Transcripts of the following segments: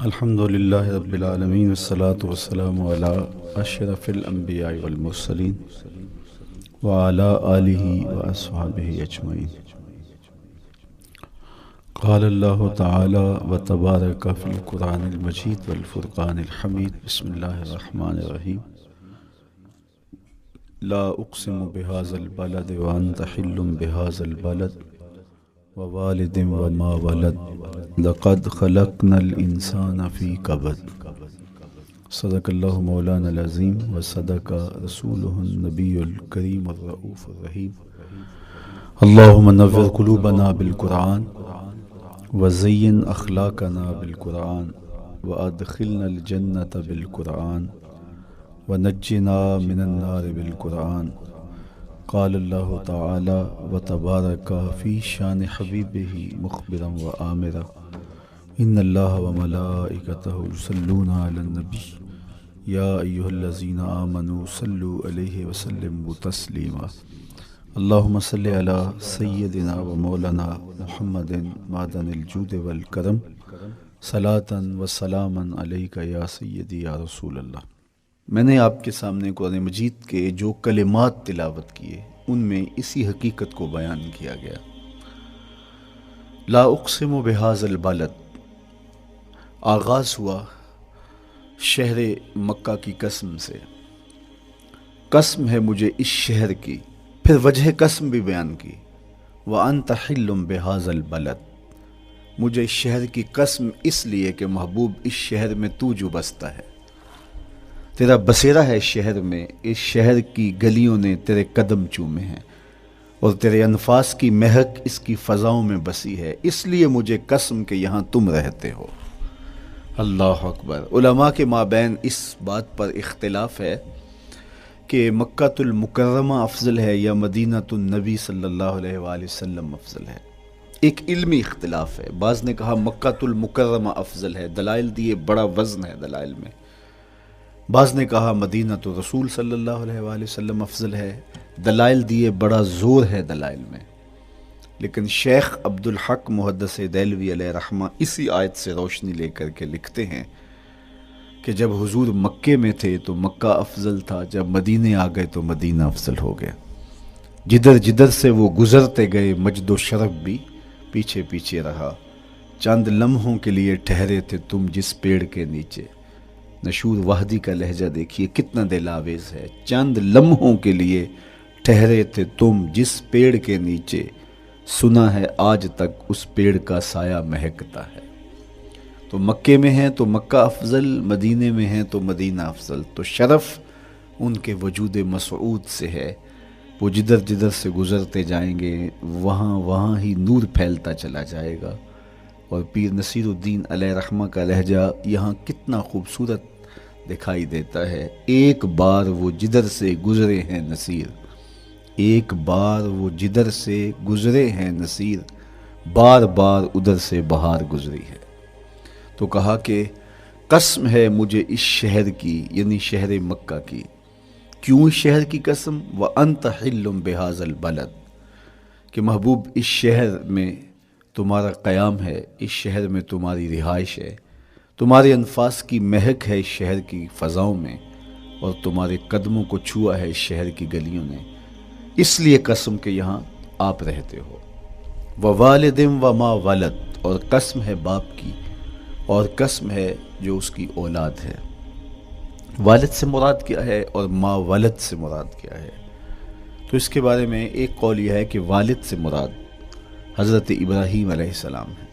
الحمد للہ رب العالمین والصلاة والسلام علی اشرف الانبیاء والمرسلین وعلی آلہ واصحابہ اجمعین۔ قال اللہ تعالی وتبارک فی القرآن المجید والفرقان الحمید۔ بسم اللہ الرحمن الرحیم۔ لا اقسم بهذا البلد وانت حل بهذا البلد ووالد وما ولد لقد خلقنا الانسان في كبد۔ صدق اللہ مولانا العظیم وصدق رسولہ النبی الکریم الرؤوف الرحیم۔ اللہم نور قلوبنا بالقرآن وزین اخلاقنا بالقرآن وادخلنا الجنة بالقرآن ونجنا من النار بالقرآن۔ قال اللہ تعالی وتبارک فی شان حبیبہ مخبرا وآمرا ان اللہ وملائکتہ یصلون علی النبی یا ایہا الذین آمنوا صلوا علیہ وسلموا تسلیما۔ اللہم صلی علی سیدنا و مولانا محمد معدن الجود والکرم صلاۃ و سلاما علیک یا سیدی یا رسول اللہ۔ میں نے آپ کے سامنے قرآن مجید کے جو کلمات تلاوت کیے ان میں اسی حقیقت کو بیان کیا گیا۔ لا اقسم بهذا البلد، آغاز ہوا شہر مکہ کی قسم سے۔ قسم ہے مجھے اس شہر کی، پھر وجہ قسم بھی بیان کی۔ وَأَنْتَ حِلٌّ بِهَذَا الْبَلَدِ، مجھے اس شہر کی قسم اس لیے کہ محبوب اس شہر میں تو جو بستا ہے، تیرا بسیرا ہے اس شہر میں، اس شہر کی گلیوں نے تیرے قدم چومے ہیں اور تیرے انفاس کی مہک اس کی فضاؤں میں بسی ہے، اس لیے مجھے قسم کہ یہاں تم رہتے ہو۔ اللہ اکبر۔ علماء کے مابین اس بات پر اختلاف ہے کہ مکہ المکرمہ افضل ہے یا مدینہ النبی صلی اللہ علیہ وآلہ وسلم افضل ہے۔ ایک علمی اختلاف ہے، بعض نے کہا مکہ المکرمہ افضل ہے، دلائل دیے، بڑا وزن ہے دلائل میں۔ بعض نے کہا مدینہ رسول صلی اللہ علیہ وآلہ وسلم افضل ہے، دلائل دیے، بڑا زور ہے دلائل میں۔ لیکن شیخ عبدالحق محدث دہلوی علیہ رحمہ اسی آیت سے روشنی لے کر کے لکھتے ہیں کہ جب حضور مکے میں تھے تو مکہ افضل تھا، جب مدینے آ گئے تو مدینہ افضل ہو گیا۔ جدھر جدھر سے وہ گزرتے گئے مجد و شرف بھی پیچھے پیچھے رہا، چند لمحوں کے لیے ٹھہرے تھے تم جس پیڑ کے نیچے۔ نشور وحدی کا لہجہ دیکھیے کتنا دل آویز ہے۔ چند لمحوں کے لیے ٹھہرے تھے تم جس پیڑ کے نیچے، سنا ہے آج تک اس پیڑ کا سایہ مہکتا ہے۔ تو مکے میں ہیں تو مکہ افضل، مدینے میں ہیں تو مدینہ افضل۔ تو شرف ان کے وجود مسعود سے ہے، وہ جدھر جدھر سے گزرتے جائیں گے وہاں وہاں ہی نور پھیلتا چلا جائے گا۔ اور پیر نصیر الدین علیہ رحمہ کا لہجہ یہاں کتنا خوبصورت دکھائی دیتا ہے۔ ایک بار وہ جدھر سے گزرے ہیں نصیر، ایک بار وہ جدھر سے گزرے ہیں نصیر، بار بار ادھر سے بہار گزری ہے۔ تو کہا کہ قسم ہے مجھے اس شہر کی، یعنی شہر مکہ کی۔ کیوں اس شہر کی قسم؟ وَأَنْتَ حِلٌّ بِهَذَا الْبَلَدِ، کہ محبوب اس شہر میں تمہارا قیام ہے، اس شہر میں تمہاری رہائش ہے، تمہارے انفاس کی مہک ہے اس شہر کی فضاؤں میں، اور تمہارے قدموں کو چھوا ہے اس شہر کی گلیوں نے، اس لیے قسم کہ یہاں آپ رہتے ہو۔ وَوَالِدٍ وَمَا وَلَدَ، اور قسم ہے باپ کی، اور قسم ہے جو اس کی اولاد ہے۔ والد سے مراد کیا ہے اور ما ولد سے مراد کیا ہے؟ تو اس کے بارے میں ایک قول یہ ہے کہ والد سے مراد حضرت ابراہیم علیہ السلام ہے،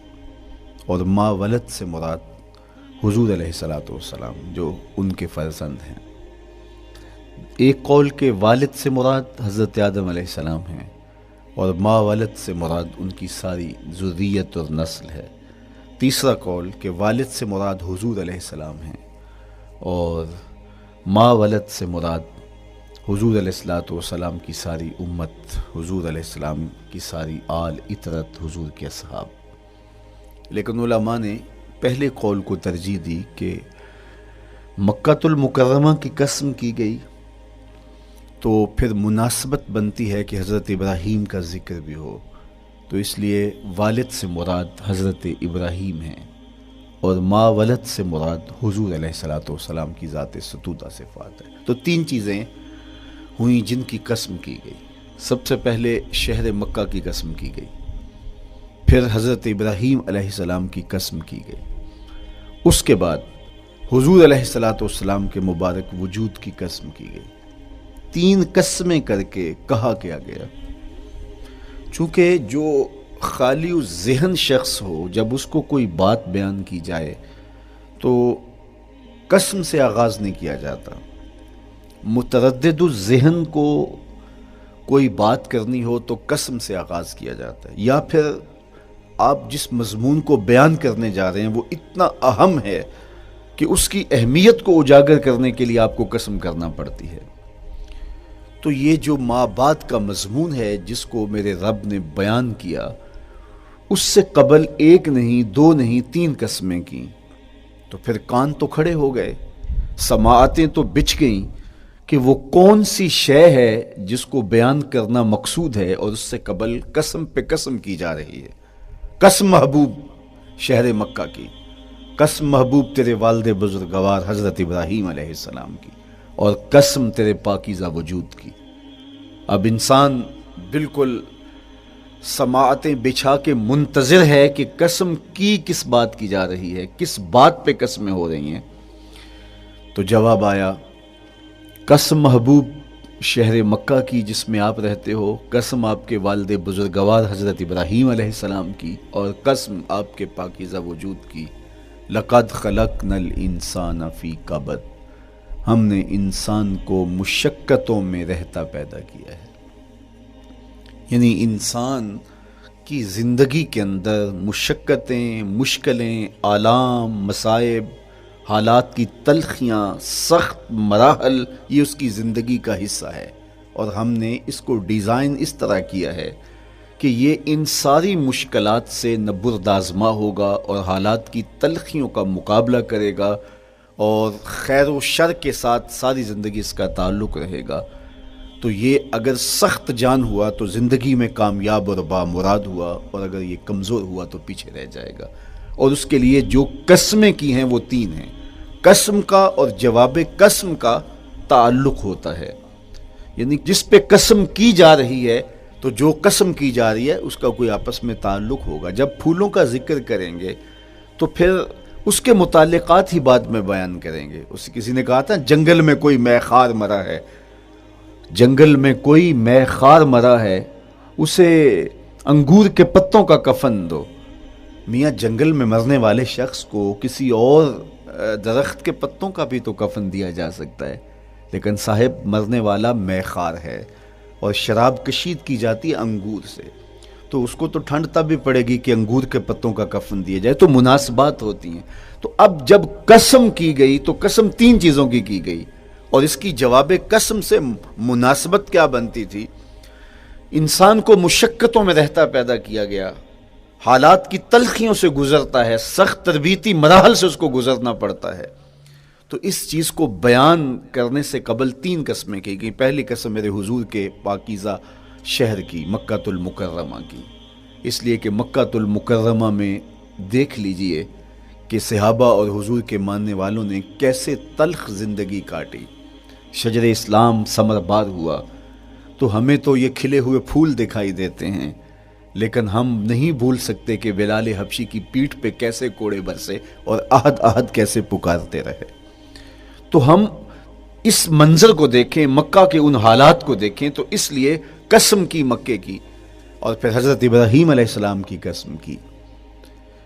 اور ما ولد سے مراد حضور علیہ السلام جو ان کے فرزند ہیں۔ ایک قول کہ والد سے مراد حضرت آدم علیہ السلام ہیں، اور ما ولد سے مراد ان کی ساری ذریت اور نسل ہے۔ تیسرا قول کہ والد سے مراد حضور علیہ السلام ہیں، اور ما ولد سے مراد حضور علیہ السلام کی ساری امت، حضور علیہ السلام کی ساری آل اطرت، حضور کے اصحاب۔ لیکن علماء نے پہلے قول کو ترجیح دی کہ مکہ المکرمہ کی قسم کی گئی تو پھر مناسبت بنتی ہے کہ حضرت ابراہیم کا ذکر بھی ہو، تو اس لیے والد سے مراد حضرت ابراہیم ہیں، اور ما ولد سے مراد حضور علیہ الصلوۃ والسلام کی ذات ستودہ صفات ہے۔ تو تین چیزیں ہوئیں جن کی قسم کی گئی۔ سب سے پہلے شہر مکہ کی قسم کی گئی، پھر حضرت ابراہیم علیہ السلام کی قسم کی گئی، اس کے بعد حضور علیہ الصلوۃ والسلام کے مبارک وجود کی قسم کی گئی۔ تین قسمیں کر کے کہا کیا گیا، چونکہ جو خالی ذہن شخص ہو، جب اس کو کوئی بات بیان کی جائے تو قسم سے آغاز نہیں کیا جاتا۔ متردد الذہن کو کوئی بات کرنی ہو تو قسم سے آغاز کیا جاتا ہے، یا پھر آپ جس مضمون کو بیان کرنے جا رہے ہیں وہ اتنا اہم ہے کہ اس کی اہمیت کو اجاگر کرنے کے لیے آپ کو قسم کرنا پڑتی ہے۔ تو یہ جو ما بعد کا مضمون ہے جس کو میرے رب نے بیان کیا، اس سے قبل ایک نہیں، دو نہیں، تین قسمیں کی، تو پھر کان تو کھڑے ہو گئے، سماعتیں تو بچھ گئیں کہ وہ کون سی شے ہے جس کو بیان کرنا مقصود ہے، اور اس سے قبل قسم پہ قسم کی جا رہی ہے۔ قسم محبوب شہر مکہ کی، قسم محبوب تیرے والد بزرگوار حضرت ابراہیم علیہ السلام کی، اور قسم تیرے پاکیزہ وجود کی۔ اب انسان بالکل سماعتیں بچھا کے منتظر ہے کہ قسم کی کس بات کی جا رہی ہے، کس بات پہ قسمیں ہو رہی ہیں۔ تو جواب آیا، قسم محبوب شہر مکہ کی جس میں آپ رہتے ہو، قسم آپ کے والد بزرگوار حضرت ابراہیم علیہ السلام کی، اور قسم آپ کے پاکیزہ وجود کی۔ لقد خلقنا الانسان فی کبد، ہم نے انسان کو مشقتوں میں رہتا پیدا کیا ہے۔ یعنی انسان کی زندگی کے اندر مشقتیں، مشکلیں، آلام، مصائب، حالات کی تلخیاں، سخت مراحل، یہ اس کی زندگی کا حصہ ہے، اور ہم نے اس کو ڈیزائن اس طرح کیا ہے کہ یہ ان ساری مشکلات سے نہ بردآزما ہوگا اور حالات کی تلخیوں کا مقابلہ کرے گا، اور خیر و شر کے ساتھ ساری زندگی اس کا تعلق رہے گا۔ تو یہ اگر سخت جان ہوا تو زندگی میں کامیاب اور بامراد ہوا، اور اگر یہ کمزور ہوا تو پیچھے رہ جائے گا۔ اور اس کے لیے جو قسمیں کی ہیں وہ تین ہیں۔ قسم کا اور جواب قسم کا تعلق ہوتا ہے، یعنی جس پہ قسم کی جا رہی ہے تو جو قسم کی جا رہی ہے اس کا کوئی آپس میں تعلق ہوگا۔ جب پھولوں کا ذکر کریں گے تو پھر اس کے متعلقات ہی بعد میں بیان کریں گے۔ کسی نے کہا تھا جنگل میں کوئی مے خار مرا ہے، جنگل میں کوئی مے خار مرا ہے، اسے انگور کے پتوں کا کفن دو۔ میاں جنگل میں مرنے والے شخص کو کسی اور درخت کے پتوں کا بھی تو کفن دیا جا سکتا ہے، لیکن صاحب مرنے والا مے خار ہے، اور شراب کشید کی جاتی ہے انگور سے، تو اس کو تو ٹھنڈ تب بھی پڑے گی کہ انگور کے پتوں کا کفن دیا جائے۔ تو مناسبات ہوتی ہیں۔ تو اب جب قسم کی گئی تو قسم تین چیزوں کی گئی، اور اس کی جواب قسم سے مناسبت کیا بنتی تھی؟ انسان کو مشقتوں میں رہتا پیدا کیا گیا، حالات کی تلخیوں سے گزرتا ہے، سخت تربیتی مراحل سے اس کو گزرنا پڑتا ہے۔ تو اس چیز کو بیان کرنے سے قبل تین قسمیں کی گئی۔ پہلی قسم میرے حضور کے پاکیزہ شہر کی، مکہ المکرمہ کی، اس لیے کہ مکہ المکرمہ میں دیکھ لیجئے کہ صحابہ اور حضور کے ماننے والوں نے کیسے تلخ زندگی کاٹی۔ شجر اسلام ثمر بار ہوا تو ہمیں تو یہ کھلے ہوئے پھول دکھائی دیتے ہیں، لیکن ہم نہیں بھول سکتے کہ بلال حبشی کی پیٹھ پہ کیسے کوڑے برسے اور احد احد کیسے پکارتے رہے۔ تو ہم اس منظر کو دیکھیں، مکہ کے ان حالات کو دیکھیں، تو اس لیے قسم کی مکے کی، اور پھر حضرت ابراہیم علیہ السلام کی قسم کی،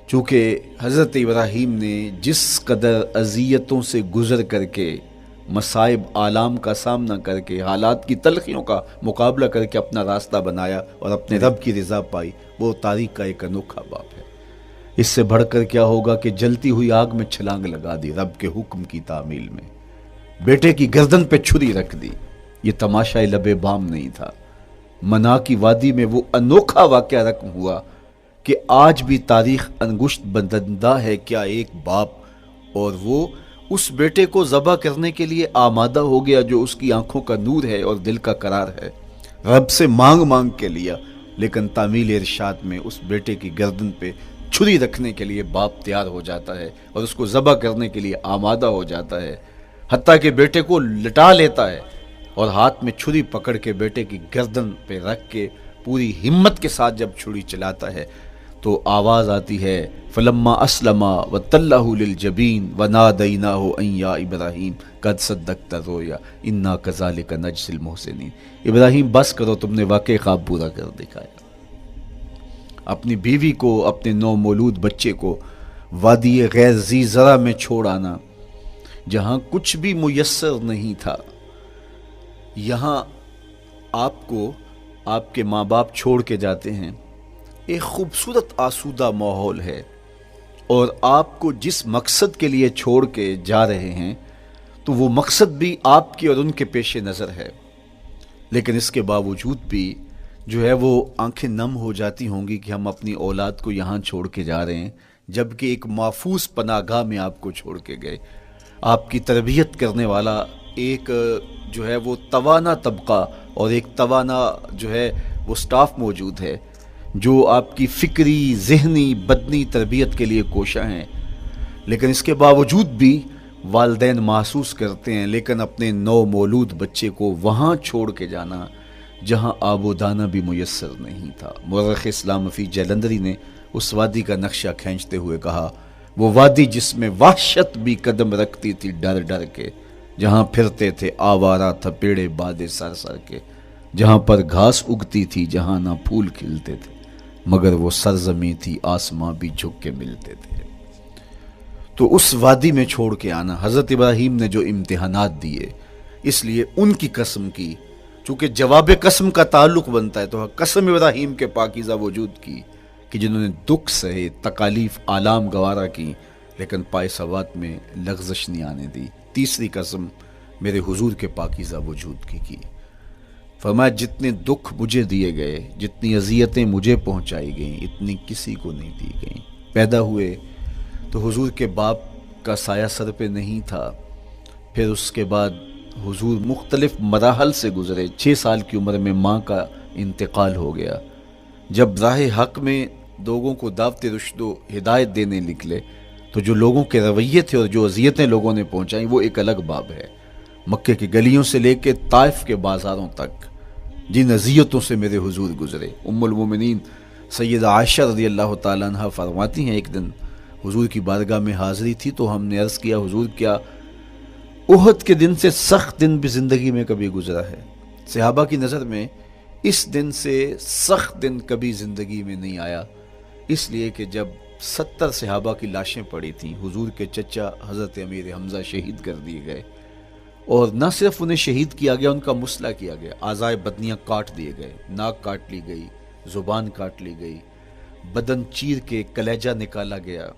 چونکہ حضرت ابراہیم نے جس قدر اذیتوں سے گزر کر کے، مصائب آلام کا سامنا کر کے، حالات کی تلخیوں کا مقابلہ کر کے اپنا راستہ بنایا اور اپنے رب کی رضا پائی، وہ تاریخ کا ایک انوکھا باب ہے۔ اس سے بڑھ کر کیا ہوگا کہ جلتی ہوئی آگ میں چھلانگ لگا دی رب کے حکم کی تعمیل میں، بیٹے کی گردن پہ چھری رکھ دی۔ یہ تماشا لب بام نہیں تھا، منا کی وادی میں وہ انوکھا واقعہ رقم ہوا کہ آج بھی تاریخ انگشت بدندہ ہے کیا ایک باپ، اور وہ اس بیٹے کو ذبح کرنے کے لیے آمادہ ہو گیا جو اس کی آنکھوں کا نور ہے اور دل کا قرار ہے، رب سے مانگ کے لیا، لیکن تعمیل ارشاد میں اس بیٹے کی گردن پہ چھری رکھنے کے لیے باپ تیار ہو جاتا ہے اور اس کو ذبح کرنے کے لیے آمادہ ہو جاتا ہے، حتیٰ کہ بیٹے کو لٹا لیتا ہے اور ہاتھ میں چھری پکڑ کے بیٹے کی گردن پہ رکھ کے پوری ہمت کے ساتھ جب چھری چلاتا ہے تو آواز آتی ہے فلما اسلما وتلہ للجبین ونادیناہ ان یا ابراہیم قد صدقت الرؤیا انا کذالک نجزی المحسنین۔ ابراہیم بس کرو، تم نے واقعی خواب پورا کر دکھایا۔ اپنی بیوی کو، اپنے نو مولود بچے کو وادی غیر ذی زرع میں چھوڑ آنا، جہاں کچھ بھی میسر نہیں تھا، یہاں آپ کو آپ کے ماں باپ چھوڑ کے جاتے ہیں، ایک خوبصورت آسودہ ماحول ہے، اور آپ کو جس مقصد کے لیے چھوڑ کے جا رہے ہیں تو وہ مقصد بھی آپ کی اور ان کے پیش نظر ہے، لیکن اس کے باوجود بھی جو ہے وہ آنکھیں نم ہو جاتی ہوں گی کہ ہم اپنی اولاد کو یہاں چھوڑ کے جا رہے ہیں، جبکہ ایک محفوظ پناہ گاہ میں آپ کو چھوڑ کے گئے۔ آپ کی تربیت کرنے والا ایک جو ہے وہ توانا طبقہ اور ایک توانا جو ہے وہ سٹاف موجود ہے جو آپ کی فکری، ذہنی، بدنی تربیت کے لیے کوشاں ہیں، لیکن اس کے باوجود بھی والدین محسوس کرتے ہیں لیکن اپنے نو مولود بچے کو وہاں چھوڑ کے جانا جہاں آب و دانہ بھی میسر نہیں تھا۔ مورخ اسلام فی جلندری نے اس وادی کا نقشہ کھینچتے ہوئے کہا، وہ وادی جس میں وحشت بھی قدم رکھتی تھی ڈر ڈر کے، جہاں پھرتے تھے آوارہ تھپیڑے بادے سر سر کے، جہاں پر گھاس اگتی تھی، جہاں نہ پھول کھلتے تھے، مگر وہ سرزمیں تھی آسماں بھی جھک کے ملتے تھے۔ تو اس وادی میں چھوڑ کے آنا، حضرت ابراہیم نے جو امتحانات دیے، اس لیے ان کی قسم کی، چونکہ جواب قسم کا تعلق بنتا ہے، تو قسم ابراہیم کے پاکیزہ وجود کی کہ جنہوں نے دکھ سہے، تکالیف آلام گوارا کی، لیکن پائے سوات میں لغزش نہیں آنے دی۔ تیسری قسم میرے حضور کے پاکیزہ وجود کی فرمایا جتنے دکھ مجھے دیے گئے، جتنی اذیتیں مجھے پہنچائی گئیں، اتنی کسی کو نہیں دی گئیں۔ پیدا ہوئے تو حضور کے باپ کا سایہ سر پہ نہیں تھا، پھر اس کے بعد حضور مختلف مراحل سے گزرے۔ 6 سال کی عمر میں ماں کا انتقال ہو گیا۔ جب راہ حق میں لوگوں کو دعوت رشد و ہدایت دینے نکلے تو جو لوگوں کے رویے تھے اور جو اذیتیں لوگوں نے پہنچائیں وہ ایک الگ باب ہے۔ مکے کی گلیوں سے لے کے طائف کے بازاروں تک جن اذیتوں سے میرے حضور گزرے، ام المومنین سیدہ عائشہ رضی اللہ تعالیٰ عنہ فرماتی ہیں ایک دن حضور کی بارگاہ میں حاضری تھی تو ہم نے عرض کیا حضور کیا احد کے دن سے سخت دن بھی زندگی میں کبھی گزرا ہے؟ صحابہ کی نظر میں اس دن سے سخت دن کبھی زندگی میں نہیں آیا، اس لیے کہ جب 70 صحابہ کی لاشیں پڑی تھیں، حضور کے چچا حضرت امیر حمزہ شہید کر دیے گئے، اور نہ صرف انہیں شہید کیا گیا، ان کا مسئلہ کیا گیا، اعضائے بدنیاں کاٹ دیے گئے، ناک کاٹ لی گئی، زبان کاٹ لی گئی، بدن چیر کے کلیجہ نکالا گیا،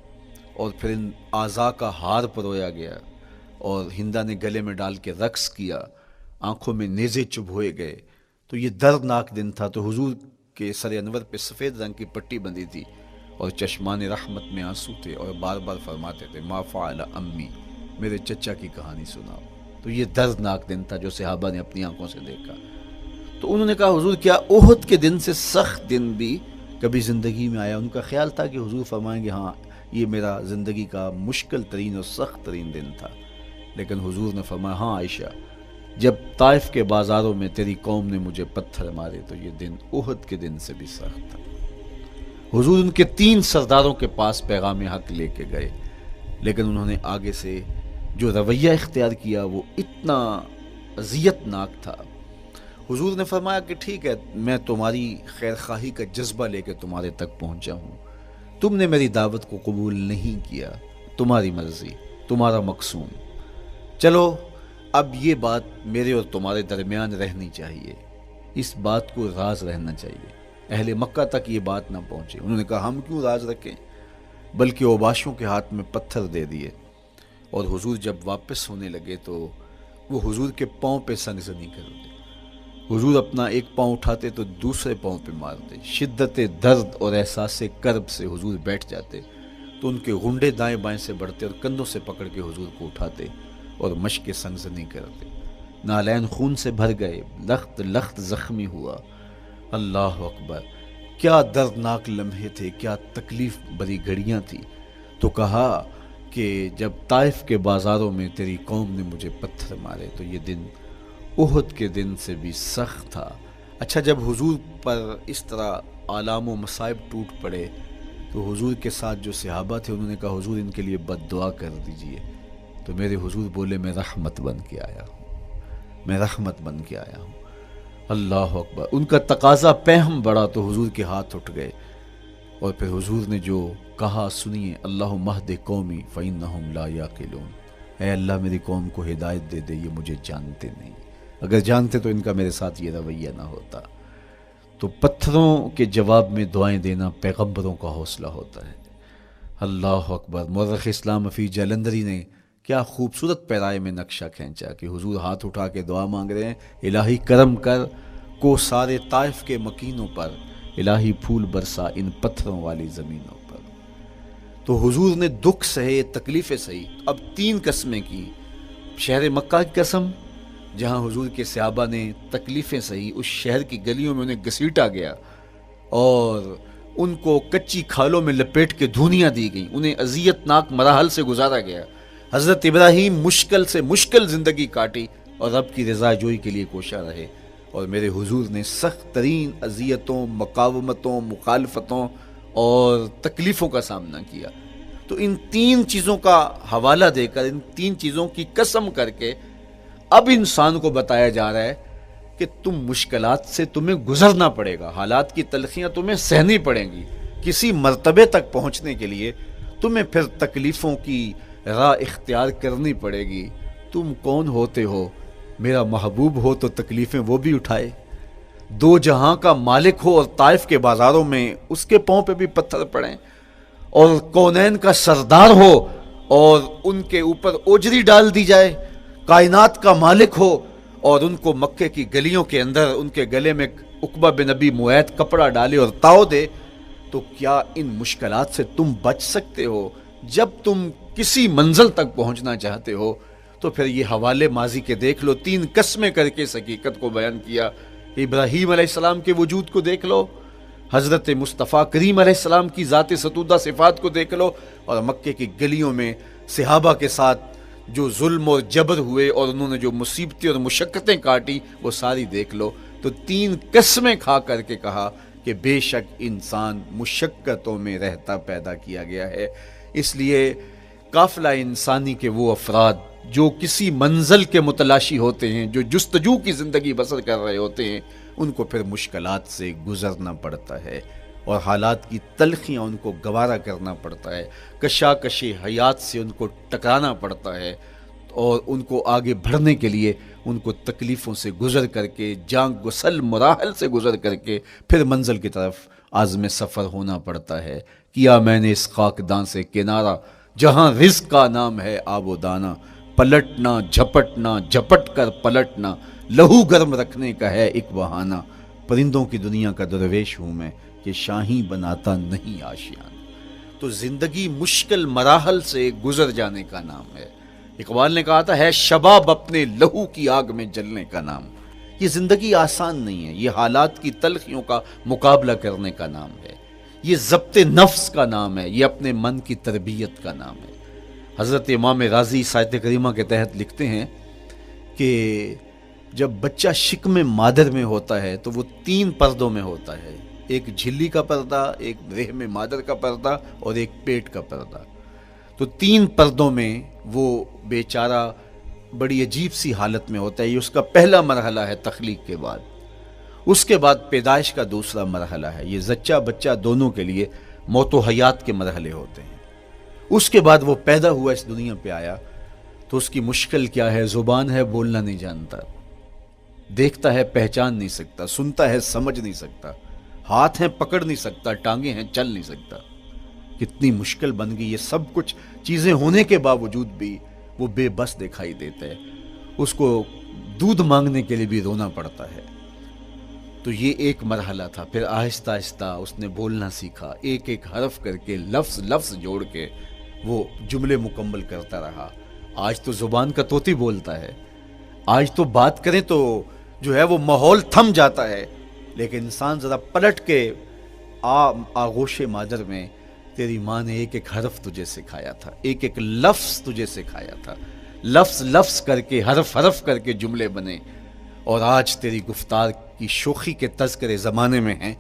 اور پھر ان اعضاء کا ہار پرویا گیا، اور ہندا نے گلے میں ڈال کے رقص کیا، آنکھوں میں نیزے چبھوئے گئے۔ تو یہ دردناک دن تھا۔ تو حضور کے سر انور پہ سفید رنگ کی پٹی بندھی تھی اور چشمان رحمت میں آنسو تھے، اور بار بار فرماتے تھے ما فعل امی، میرے چچا کی کہانی سناؤ۔ تو یہ دردناک دن تھا جو صحابہ نے اپنی آنکھوں سے دیکھا۔ تو انہوں نے کہا حضور کیا احد کے دن سے سخت دن بھی کبھی زندگی میں آیا؟ ان کا خیال تھا کہ حضور فرمائیں گے ہاں یہ میرا زندگی کا مشکل ترین اور سخت ترین دن تھا، لیکن حضور نے فرمایا ہاں عائشہ، جب طائف کے بازاروں میں تیری قوم نے مجھے پتھر مارے تو یہ دن احد کے دن سے بھی سخت تھا۔ حضور ان کے 3 سرداروں کے پاس پیغام حق لے کے گئے، لیکن انہوں نے آگے سے جو رویہ اختیار کیا وہ اتنا اذیت ناک تھا۔ حضور نے فرمایا کہ ٹھیک ہے، میں تمہاری خیر خواہی کا جذبہ لے کے تمہارے تک پہنچا ہوں، تم نے میری دعوت کو قبول نہیں کیا، تمہاری مرضی، تمہارا مقصوم، چلو اب یہ بات میرے اور تمہارے درمیان رہنی چاہیے، اس بات کو راز رہنا چاہیے، اہل مکہ تک یہ بات نہ پہنچے۔ انہوں نے کہا ہم کیوں راز رکھیں، بلکہ اوباشوں کے ہاتھ میں پتھر دے دیے، اور حضور جب واپس ہونے لگے تو وہ حضور کے پاؤں پہ سنگزنی کرتے، حضور اپنا ایک پاؤں اٹھاتے تو دوسرے پاؤں پہ مارتے، شدت درد اور احساس کرب سے حضور بیٹھ جاتے تو ان کے غنڈے دائیں بائیں سے بڑھتے اور کندھوں سے پکڑ کے حضور کو اٹھاتے اور مشق سنگزنی کرتے، نالین خون سے بھر گئے، لخت لخت زخمی ہوا، اللہ اکبر، کیا دردناک لمحے تھے، کیا تکلیف بھری گھڑیاں تھیں۔ تو کہا کہ جب طائف کے بازاروں میں تیری قوم نے مجھے پتھر مارے تو یہ دن احد کے دن سے بھی سخت تھا۔ اچھا، جب حضور پر اس طرح آلام و مصائب ٹوٹ پڑے تو حضور کے ساتھ جو صحابہ تھے انہوں نے کہا حضور ان کے لیے بد دعا کر دیجئے۔ تو میرے حضور بولے میں رحمت بن کے آیا ہوں، میں رحمت بن کے آیا ہوں۔ اللہ اکبر۔ ان کا تقاضا پہم بڑا تو حضور کے ہاتھ اٹھ گئے، اور پھر حضور نے جو کہا سنیے، اللہم اہد قومی فإنہم لا یعقلون۔ اے اللہ میری قوم کو ہدایت دے دے، یہ مجھے جانتے نہیں، اگر جانتے تو ان کا میرے ساتھ یہ رویہ نہ ہوتا۔ تو پتھروں کے جواب میں دعائیں دینا پیغمبروں کا حوصلہ ہوتا ہے۔ اللہ اکبر۔ مورخ اسلام حفیظ جلندری نے کیا خوبصورت پیرائے میں نقشہ کھینچا کہ حضور ہاتھ اٹھا کے دعا مانگ رہے ہیں، الہی کرم کر کو سارے طائف کے مکینوں پر، الہی پھول برسا ان پتھروں والی زمینوں پر۔ تو حضور نے دکھ سہے، تکلیفیں سہی۔ اب 3 قسمیں کی۔ شہر مکہ کی قسم، جہاں حضور کے صحابہ نے تکلیفیں سہی، اس شہر کی گلیوں میں انہیں گھسیٹا گیا اور ان کو کچی کھالوں میں لپیٹ کے دھونیاں دی گئیں، انہیں اذیت ناک مراحل سے گزارا گیا۔ حضرت ابراہیم مشکل سے مشکل زندگی کاٹی اور رب کی رضا جوئی کے لیے کوشاں رہے، اور میرے حضور نے سخت ترین اذیتوں، مقاومتوں، مخالفتوں اور تکلیفوں کا سامنا کیا۔ تو ان 3 چیزوں کا حوالہ دے کر، ان 3 چیزوں کی قسم کر کے اب انسان کو بتایا جا رہا ہے کہ تم مشکلات سے تمہیں گزرنا پڑے گا، حالات کی تلخیاں تمہیں سہنی پڑیں گی، کسی مرتبے تک پہنچنے کے لیے تمہیں پھر تکلیفوں کی راہ اختیار کرنی پڑے گی۔ تم کون ہوتے ہو؟ میرا محبوب ہو تو تکلیفیں وہ بھی اٹھائے، 2 جہاں کا مالک ہو اور طائف کے بازاروں میں اس کے پاؤں پہ بھی پتھر پڑیں، اور کونین کا سردار ہو اور ان کے اوپر اوجری ڈال دی جائے، کائنات کا مالک ہو اور ان کو مکے کی گلیوں کے اندر ان کے گلے میں عقبہ بن ابی معیط کپڑا ڈالے اور تاؤ دے، تو کیا ان مشکلات سے تم بچ سکتے ہو؟ جب تم کسی منزل تک پہنچنا چاہتے ہو تو پھر یہ حوالے ماضی کے دیکھ لو، 3 قسمیں کر کے اس حقیقت کو بیان کیا۔ ابراہیم علیہ السلام کے وجود کو دیکھ لو، حضرت مصطفیٰ کریم علیہ السلام کی ذات ستودہ صفات کو دیکھ لو، اور مکے کی گلیوں میں صحابہ کے ساتھ جو ظلم اور جبر ہوئے اور انہوں نے جو مصیبتیں اور مشقتیں کاٹی وہ ساری دیکھ لو۔ تو 3 قسمیں کھا کر کے کہا کہ بے شک انسان مشقتوں میں رہتا پیدا کیا گیا ہے۔ اس لیے قافلہ انسانی کے وہ افراد جو کسی منزل کے متلاشی ہوتے ہیں، جو جستجو کی زندگی بسر کر رہے ہوتے ہیں، ان کو پھر مشکلات سے گزرنا پڑتا ہے اور حالات کی تلخیاں ان کو گوارا کرنا پڑتا ہے، کشاکش حیات سے ان کو ٹکرانا پڑتا ہے، اور ان کو آگے بڑھنے کے لیے ان کو تکلیفوں سے گزر کر کے، جان گسل مراحل سے گزر کر کے پھر منزل کی طرف عازم سفر ہونا پڑتا ہے۔ کیا میں نے اس خاکدان سے کنارہ، جہاں رزق کا نام ہے آب و دانہ، پلٹنا جھپٹنا جھپٹ کر پلٹنا، لہو گرم رکھنے کا ہے ایک بہانہ، پرندوں کی دنیا کا درویش ہوں میں کہ شاہی بناتا نہیں آشیان۔ تو زندگی مشکل مراحل سے گزر جانے کا نام ہے۔ اقبال نے کہا تھا ہے شباب اپنے لہو کی آگ میں جلنے کا نام۔ یہ زندگی آسان نہیں ہے، یہ حالات کی تلخیوں کا مقابلہ کرنے کا نام ہے، یہ ضبط نفس کا نام ہے، یہ اپنے من کی تربیت کا نام ہے۔ حضرت امام راضی سایت کریمہ کے تحت لکھتے ہیں کہ جب بچہ شکم مادر میں ہوتا ہے تو وہ 3 پردوں میں ہوتا ہے، ایک جھلی کا پردہ، ایک رحم مادر کا پردہ اور ایک پیٹ کا پردہ۔ تو 3 پردوں میں وہ بیچارہ بڑی عجیب سی حالت میں ہوتا ہے۔ یہ اس کا پہلا مرحلہ ہے تخلیق کے بعد۔ اس کے بعد پیدائش کا دوسرا مرحلہ ہے، یہ زچہ بچہ دونوں کے لیے موت و حیات کے مرحلے ہوتے ہیں۔ اس کے بعد وہ پیدا ہوا، اس دنیا پہ آیا، تو اس کی مشکل کیا ہے؟ زبان ہے، بولنا نہیں جانتا، دیکھتا ہے پہچان نہیں سکتا، سنتا ہے سمجھ نہیں سکتا، ہاتھ ہیں پکڑ نہیں سکتا، ٹانگیں ہیں چل نہیں سکتا۔ کتنی مشکل بن گئی، یہ سب کچھ چیزیں ہونے کے باوجود بھی وہ بے بس دکھائی دیتا ہے، اس کو دودھ مانگنے کے لیے بھی رونا پڑتا ہے۔ تو یہ ایک مرحلہ تھا۔ پھر آہستہ آہستہ اس نے بولنا سیکھا، ایک ایک حرف کر کے، لفظ لفظ جوڑ کے وہ جملے مکمل کرتا رہا۔ آج تو زبان کا طوطی بولتا ہے، آج تو بات کریں تو جو ہے وہ ماحول تھم جاتا ہے، لیکن انسان ذرا پلٹ کے آغوش مادر میں تیری ماں نے ایک ایک حرف تجھے سکھایا تھا، ایک ایک لفظ تجھے سکھایا تھا، لفظ لفظ کر کے، حرف حرف کر کے جملے بنے، اور آج تیری گفتار کی شوخی کے تذکرے زمانے میں ہیں،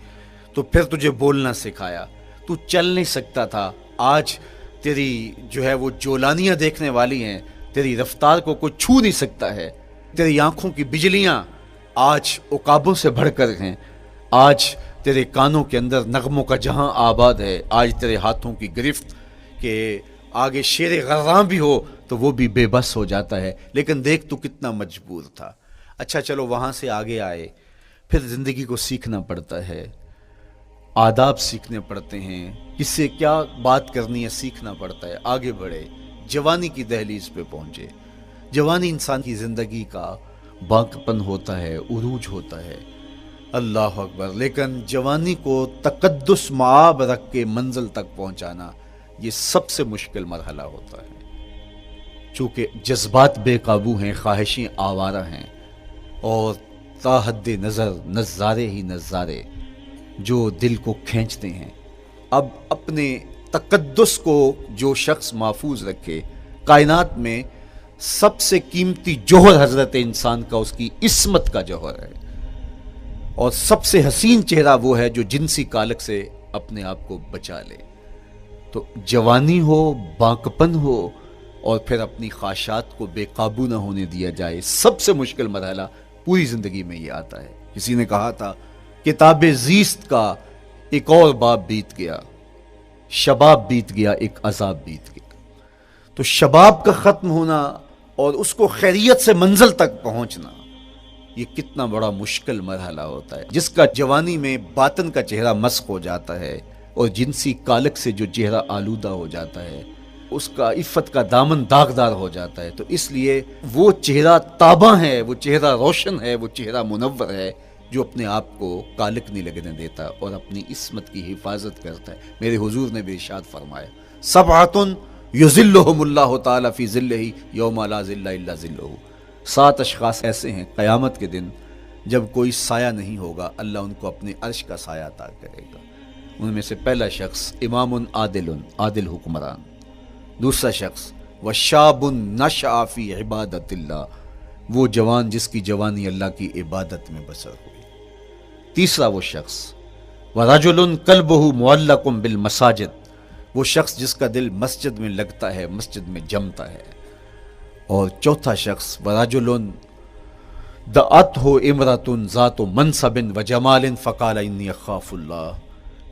تو پھر تجھے بولنا سکھایا، تو چل نہیں سکتا تھا، آج تیری جو ہے وہ جولانیاں دیکھنے والی ہیں، تیری رفتار کو کوئی چھو نہیں سکتا ہے، تیری آنکھوں کی بجلیاں آج عقابوں سے بڑھ کر ہیں، آج تیرے کانوں کے اندر نغموں کا جہاں آباد ہے، آج تیرے ہاتھوں کی گرفت کہ آگے شیر غراں بھی ہو تو وہ بھی بے بس ہو جاتا ہے، لیکن دیکھ تو کتنا مجبور تھا۔ اچھا چلو وہاں سے آگے آئے، پھر زندگی کو سیکھنا پڑتا ہے، آداب سیکھنے پڑتے ہیں، کس سے کیا بات کرنی ہے سیکھنا پڑتا ہے، آگے بڑھے، جوانی کی دہلیز پہ پہنچے۔ جوانی انسان کی زندگی کا باقپن ہوتا ہے، عروج ہوتا ہے، اللہ اکبر، لیکن جوانی کو تقدس معاب رکھ کے منزل تک پہنچانا یہ سب سے مشکل مرحلہ ہوتا ہے، چونکہ جذبات بے قابو ہیں، خواہشیں آوارہ ہیں، اور تا حد نظر نظارے ہی نظارے جو دل کو کھینچتے ہیں۔ اب اپنے تقدس کو جو شخص محفوظ رکھے، کائنات میں سب سے قیمتی جوہر حضرت انسان کا اس کی عصمت کا جوہر ہے، اور سب سے حسین چہرہ وہ ہے جو جنسی کالک سے اپنے آپ کو بچا لے۔ تو جوانی ہو، باقپن ہو، اور پھر اپنی خواہشات کو بے قابو نہ ہونے دیا جائے، سب سے مشکل مرحلہ پوری زندگی میں یہ آتا ہے۔ کسی نے کہا تھا کتاب زیست کا ایک اور باب بیت گیا، شباب بیت گیا، ایک عذاب بیت گیا۔ تو شباب کا ختم ہونا اور اس کو خیریت سے منزل تک پہنچنا، یہ کتنا بڑا مشکل مرحلہ ہوتا ہے، جس کا جوانی میں باطن کا چہرہ مسخ ہو جاتا ہے اور جنسی کالک سے جو چہرہ آلودہ ہو جاتا ہے، اس کا عفت کا دامن داغدار ہو جاتا ہے۔ تو اس لیے وہ چہرہ تاباں ہے، وہ چہرہ روشن ہے، وہ چہرہ منور ہے جو اپنے آپ کو کالک نہیں لگنے دیتا اور اپنی عصمت کی حفاظت کرتا ہے۔ میرے حضور نے بھی ارشاد فرمایا، سبعۃ یظلھم اللہ تعالی فی ظلہ یوم لا ظل الا ظلہ، 7 اشخاص ایسے ہیں قیامت کے دن جب کوئی سایہ نہیں ہوگا، اللہ ان کو اپنے عرش کا سایہ عطا کرے گا۔ ان میں سے پہلا شخص امام عادل حکمران، دوسرا شخص وشاب نشأ فی عبادت اللہ، وہ جوان جس کی جوانی اللہ کی عبادت میں بسر ہوئی۔ تیسرا وہ شخص ورجل قلبہ معلق بالمساجد، وہ شخص جس کا دل مسجد میں لگتا ہے، مسجد میں جمتا ہے۔ اور چوتھا شخص ورجل دعتہ امرأۃ ذات منصب وجمال فقال انی اخاف اللہ،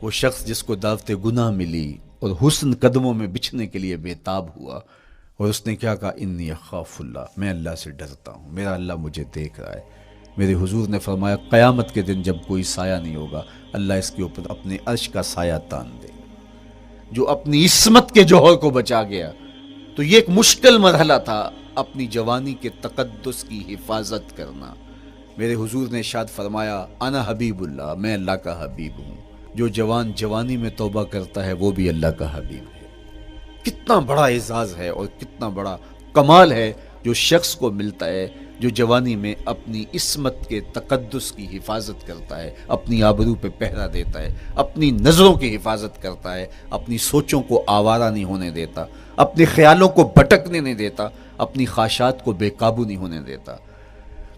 وہ شخص جس کو دعوت گناہ ملی اور حسن قدموں میں بچھنے کے لیے بےتاب ہوا، اور اس نے کیا کہا، انی اخاف اللہ، میں اللہ سے ڈرتا ہوں، میرا اللہ مجھے دیکھ رہا ہے۔ میرے حضور نے فرمایا قیامت کے دن جب کوئی سایہ نہیں ہوگا، اللہ اس کے اوپر اپنے عرش کا سایہ تان دے گا، جو اپنی عصمت کے جوہر کو بچا گیا۔ تو یہ ایک مشکل مرحلہ تھا، اپنی جوانی کے تقدس کی حفاظت کرنا۔ میرے حضور نے ارشاد فرمایا انا حبیب اللہ، میں اللہ کا حبیب ہوں۔ جو جوان جوانی میں توبہ کرتا ہے وہ بھی اللہ کا حبیب ہے۔ کتنا بڑا اعزاز ہے اور کتنا بڑا کمال ہے جو شخص کو ملتا ہے جو جوانی میں اپنی عصمت کے تقدس کی حفاظت کرتا ہے، اپنی آبرو پہ پہرا دیتا ہے، اپنی نظروں کی حفاظت کرتا ہے، اپنی سوچوں کو آوارہ نہیں ہونے دیتا، اپنے خیالوں کو بھٹکنے نہیں دیتا، اپنی خواہشات کو بے قابو نہیں ہونے دیتا۔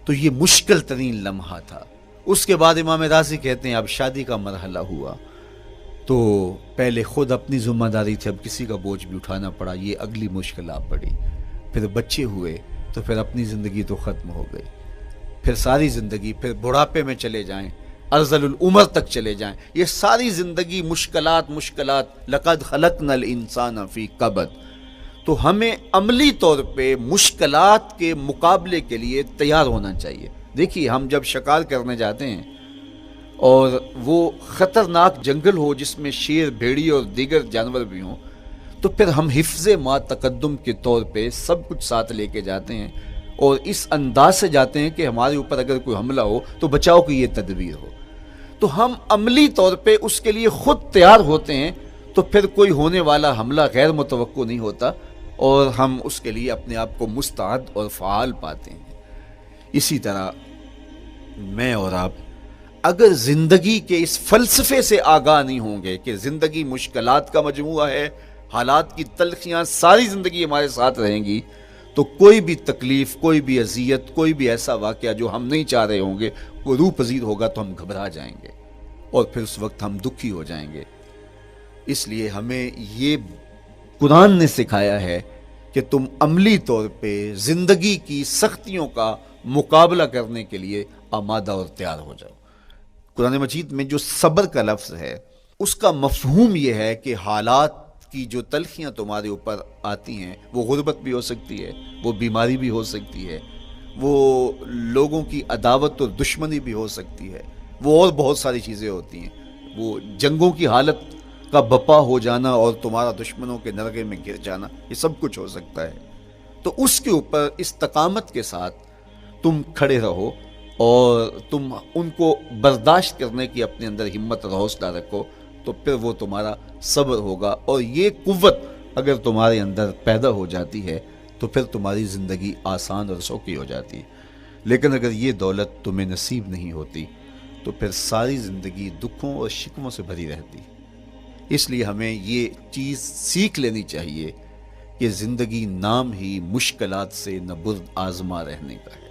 تو یہ مشکل ترین لمحہ تھا۔ اس کے بعد امام راضی کہتے ہیں اب شادی کا مرحلہ ہوا، تو پہلے خود اپنی ذمہ داری تھی، اب کسی کا بوجھ بھی اٹھانا پڑا، یہ اگلی مشکل آ پڑی۔ پھر بچے ہوئے تو پھر اپنی زندگی تو ختم ہو گئی، پھر ساری زندگی، پھر بڑھاپے میں چلے جائیں، ارذل العمر تک چلے جائیں، یہ ساری زندگی مشکلات لقد خلقنا الانسان فی کبد۔ تو ہمیں عملی طور پہ مشکلات کے مقابلے کے لیے تیار ہونا چاہیے۔ دیکھیے ہم جب شکار کرنے جاتے ہیں اور وہ خطرناک جنگل ہو جس میں شیر، بھیڑی اور دیگر جانور بھی ہوں، تو پھر ہم حفظ ما تقدم کے طور پہ سب کچھ ساتھ لے کے جاتے ہیں اور اس انداز سے جاتے ہیں کہ ہمارے اوپر اگر کوئی حملہ ہو تو بچاؤ کی یہ تدبیر ہو۔ تو ہم عملی طور پہ اس کے لیے خود تیار ہوتے ہیں، تو پھر کوئی ہونے والا حملہ غیر متوقع نہیں ہوتا اور ہم اس کے لیے اپنے آپ کو مستعد اور فعال پاتے ہیں۔ اسی طرح میں اور آپ اگر زندگی کے اس فلسفے سے آگاہ نہیں ہوں گے کہ زندگی مشکلات کا مجموعہ ہے، حالات کی تلخیاں ساری زندگی ہمارے ساتھ رہیں گی، تو کوئی بھی تکلیف، کوئی بھی اذیت، کوئی بھی ایسا واقعہ جو ہم نہیں چاہ رہے ہوں گے وہ روح پذیر ہوگا تو ہم گھبرا جائیں گے اور پھر اس وقت ہم دکھی ہو جائیں گے۔ اس لیے ہمیں یہ قرآن نے سکھایا ہے کہ تم عملی طور پہ زندگی کی سختیوں کا مقابلہ کرنے کے لیے آمادہ اور تیار ہو جاؤ۔ قرآن مجید میں جو صبر کا لفظ ہے اس کا مفہوم یہ ہے کہ حالات کی جو تلخیاں تمہارے اوپر آتی ہیں، وہ غربت بھی ہو سکتی ہے، وہ بیماری بھی ہو سکتی ہے، وہ لوگوں کی عداوت اور دشمنی بھی ہو سکتی ہے، وہ اور بہت ساری چیزیں ہوتی ہیں، وہ جنگوں کی حالت کا بپا ہو جانا اور تمہارا دشمنوں کے نرغے میں گر جانا، یہ سب کچھ ہو سکتا ہے۔ تو اس کے اوپر استقامت کے ساتھ تم کھڑے رہو اور تم ان کو برداشت کرنے کی اپنے اندر ہمت اور حوصلہ رکھو، تو پھر وہ تمہارا صبر ہوگا، اور یہ قوت اگر تمہارے اندر پیدا ہو جاتی ہے تو پھر تمہاری زندگی آسان اور سوکھی ہو جاتی ہے۔ لیکن اگر یہ دولت تمہیں نصیب نہیں ہوتی تو پھر ساری زندگی دکھوں اور شکووں سے بھری رہتی۔ اس لیے ہمیں یہ چیز سیکھ لینی چاہیے کہ زندگی نام ہی مشکلات سے نہ برد آزما رہنے کا ہے۔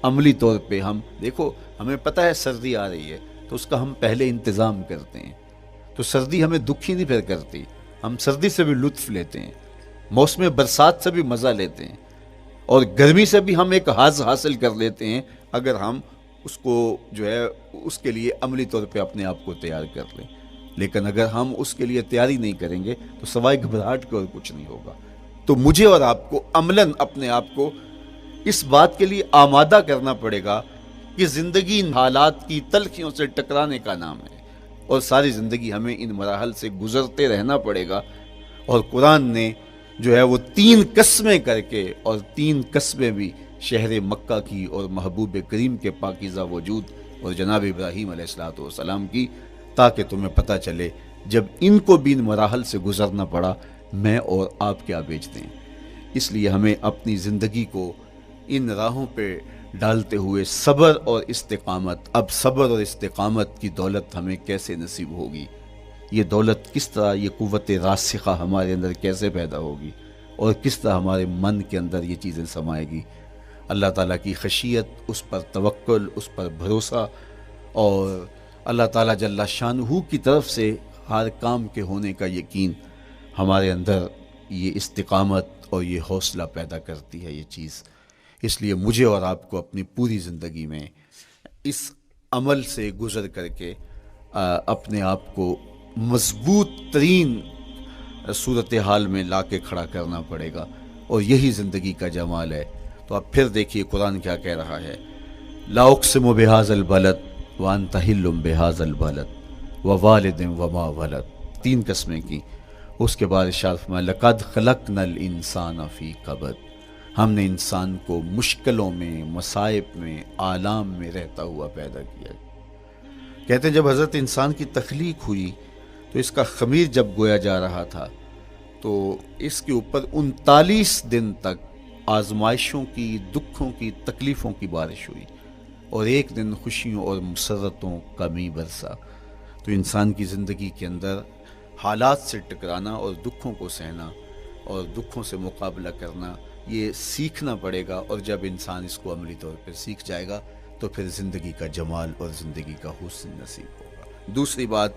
عملی طور پہ ہم دیکھو، ہمیں پتہ ہے سردی آ رہی ہے تو اس کا ہم پہلے انتظام کرتے ہیں، تو سردی ہمیں دکھی نہیں پھر کرتی، ہم سردی سے بھی لطف لیتے ہیں، موسم برسات سے بھی مزہ لیتے ہیں، اور گرمی سے بھی ہم ایک حاص حاصل کر لیتے ہیں اگر ہم اس کو جو ہے اس کے لیے عملی طور پہ اپنے آپ کو تیار کر لیں۔ لیکن اگر ہم اس کے لیے تیاری نہیں کریں گے تو سوائے گھبراہٹ کے اور کچھ نہیں ہوگا۔ تو مجھے اور آپ کو عملاً اپنے آپ کو اس بات کے لیے آمادہ کرنا پڑے گا کہ زندگی ان حالات کی تلخیوں سے ٹکرانے کا نام ہے، اور ساری زندگی ہمیں ان مراحل سے گزرتے رہنا پڑے گا۔ اور قرآن نے جو ہے وہ 3 قسمیں کر کے، اور 3 قسمیں بھی شہر مکہ کی اور محبوب کریم کے پاکیزہ وجود اور جناب ابراہیم علیہ السلام کی، تاکہ تمہیں پتہ چلے جب ان کو بھی ان مراحل سے گزرنا پڑا میں اور آپ کیا بیچتے ہیں۔ اس لیے ہمیں اپنی زندگی کو ان راہوں پہ ڈالتے ہوئے صبر اور استقامت، اب صبر اور استقامت کی دولت ہمیں کیسے نصیب ہوگی، یہ دولت کس طرح، یہ قوت راسخہ ہمارے اندر کیسے پیدا ہوگی، اور کس طرح ہمارے من کے اندر یہ چیزیں سمائے گی۔ اللہ تعالیٰ کی خشیت، اس پر توکل، اس پر بھروسہ، اور اللہ تعالیٰ جل شانہ کی طرف سے ہر کام کے ہونے کا یقین ہمارے اندر یہ استقامت اور یہ حوصلہ پیدا کرتی ہے یہ چیز۔ اس لیے مجھے اور آپ کو اپنی پوری زندگی میں اس عمل سے گزر کر کے اپنے آپ کو مضبوط ترین صورتحال میں لا کے کھڑا کرنا پڑے گا، اور یہی زندگی کا جمال ہے۔ تو اب پھر دیکھیے قرآن کیا کہہ رہا ہے، لا اقسم بہذا البلد وانت حل بہذا البلد ووالد وما ولد، 3 قسمیں کی۔ اس کے بعد ارشاد فرمایا لقد خلقنا الانسان فی کبد، ہم نے انسان کو مشکلوں میں، مصائب میں، آلام میں رہتا ہوا پیدا کیا۔ کہتے ہیں جب حضرت انسان کی تخلیق ہوئی تو اس کا خمیر جب گویا جا رہا تھا تو اس کے اوپر 39 دن تک آزمائشوں کی، دکھوں کی، تکلیفوں کی بارش ہوئی، اور 1 دن خوشیوں اور مسرتوں کا می برسا۔ تو انسان کی زندگی کے اندر حالات سے ٹکرانا اور دکھوں کو سہنا اور دکھوں سے مقابلہ کرنا، یہ سیکھنا پڑے گا، اور جب انسان اس کو عملی طور پر سیکھ جائے گا تو پھر زندگی کا جمال اور زندگی کا حسن نصیب ہوگا۔ دوسری بات،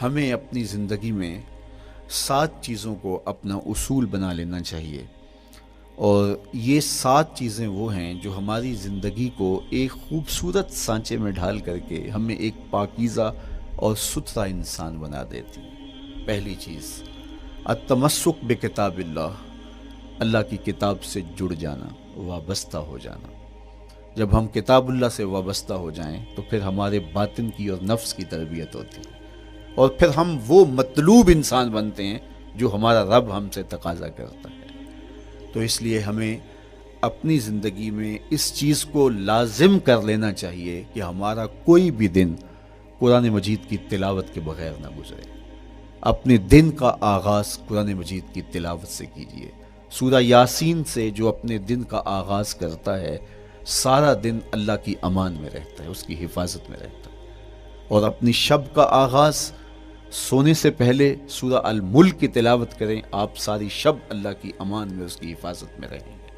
ہمیں اپنی زندگی میں 7 چیزوں کو اپنا اصول بنا لینا چاہیے، اور یہ 7 چیزیں وہ ہیں جو ہماری زندگی کو ایک خوبصورت سانچے میں ڈھال کر کے ہمیں ایک پاکیزہ اور ستھرا انسان بنا دیتی ہیں۔ پہلی چیز، التمسک بکتاب اللہ، اللہ کی کتاب سے جڑ جانا، وابستہ ہو جانا۔ جب ہم کتاب اللہ سے وابستہ ہو جائیں تو پھر ہمارے باطن کی اور نفس کی تربیت ہوتی ہے، اور پھر ہم وہ مطلوب انسان بنتے ہیں جو ہمارا رب ہم سے تقاضا کرتا ہے۔ تو اس لیے ہمیں اپنی زندگی میں اس چیز کو لازم کر لینا چاہیے کہ ہمارا کوئی بھی دن قرآن مجید کی تلاوت کے بغیر نہ گزرے۔ اپنے دن کا آغاز قرآن مجید کی تلاوت سے کیجیے۔ سورہ یاسین سے جو اپنے دن کا آغاز کرتا ہے، سارا دن اللہ کی امان میں رہتا ہے، اس کی حفاظت میں رہتا ہے، اور اپنی شب کا آغاز سونے سے پہلے سورہ الملک کی تلاوت کریں، آپ ساری شب اللہ کی امان میں، اس کی حفاظت میں رہیں گے،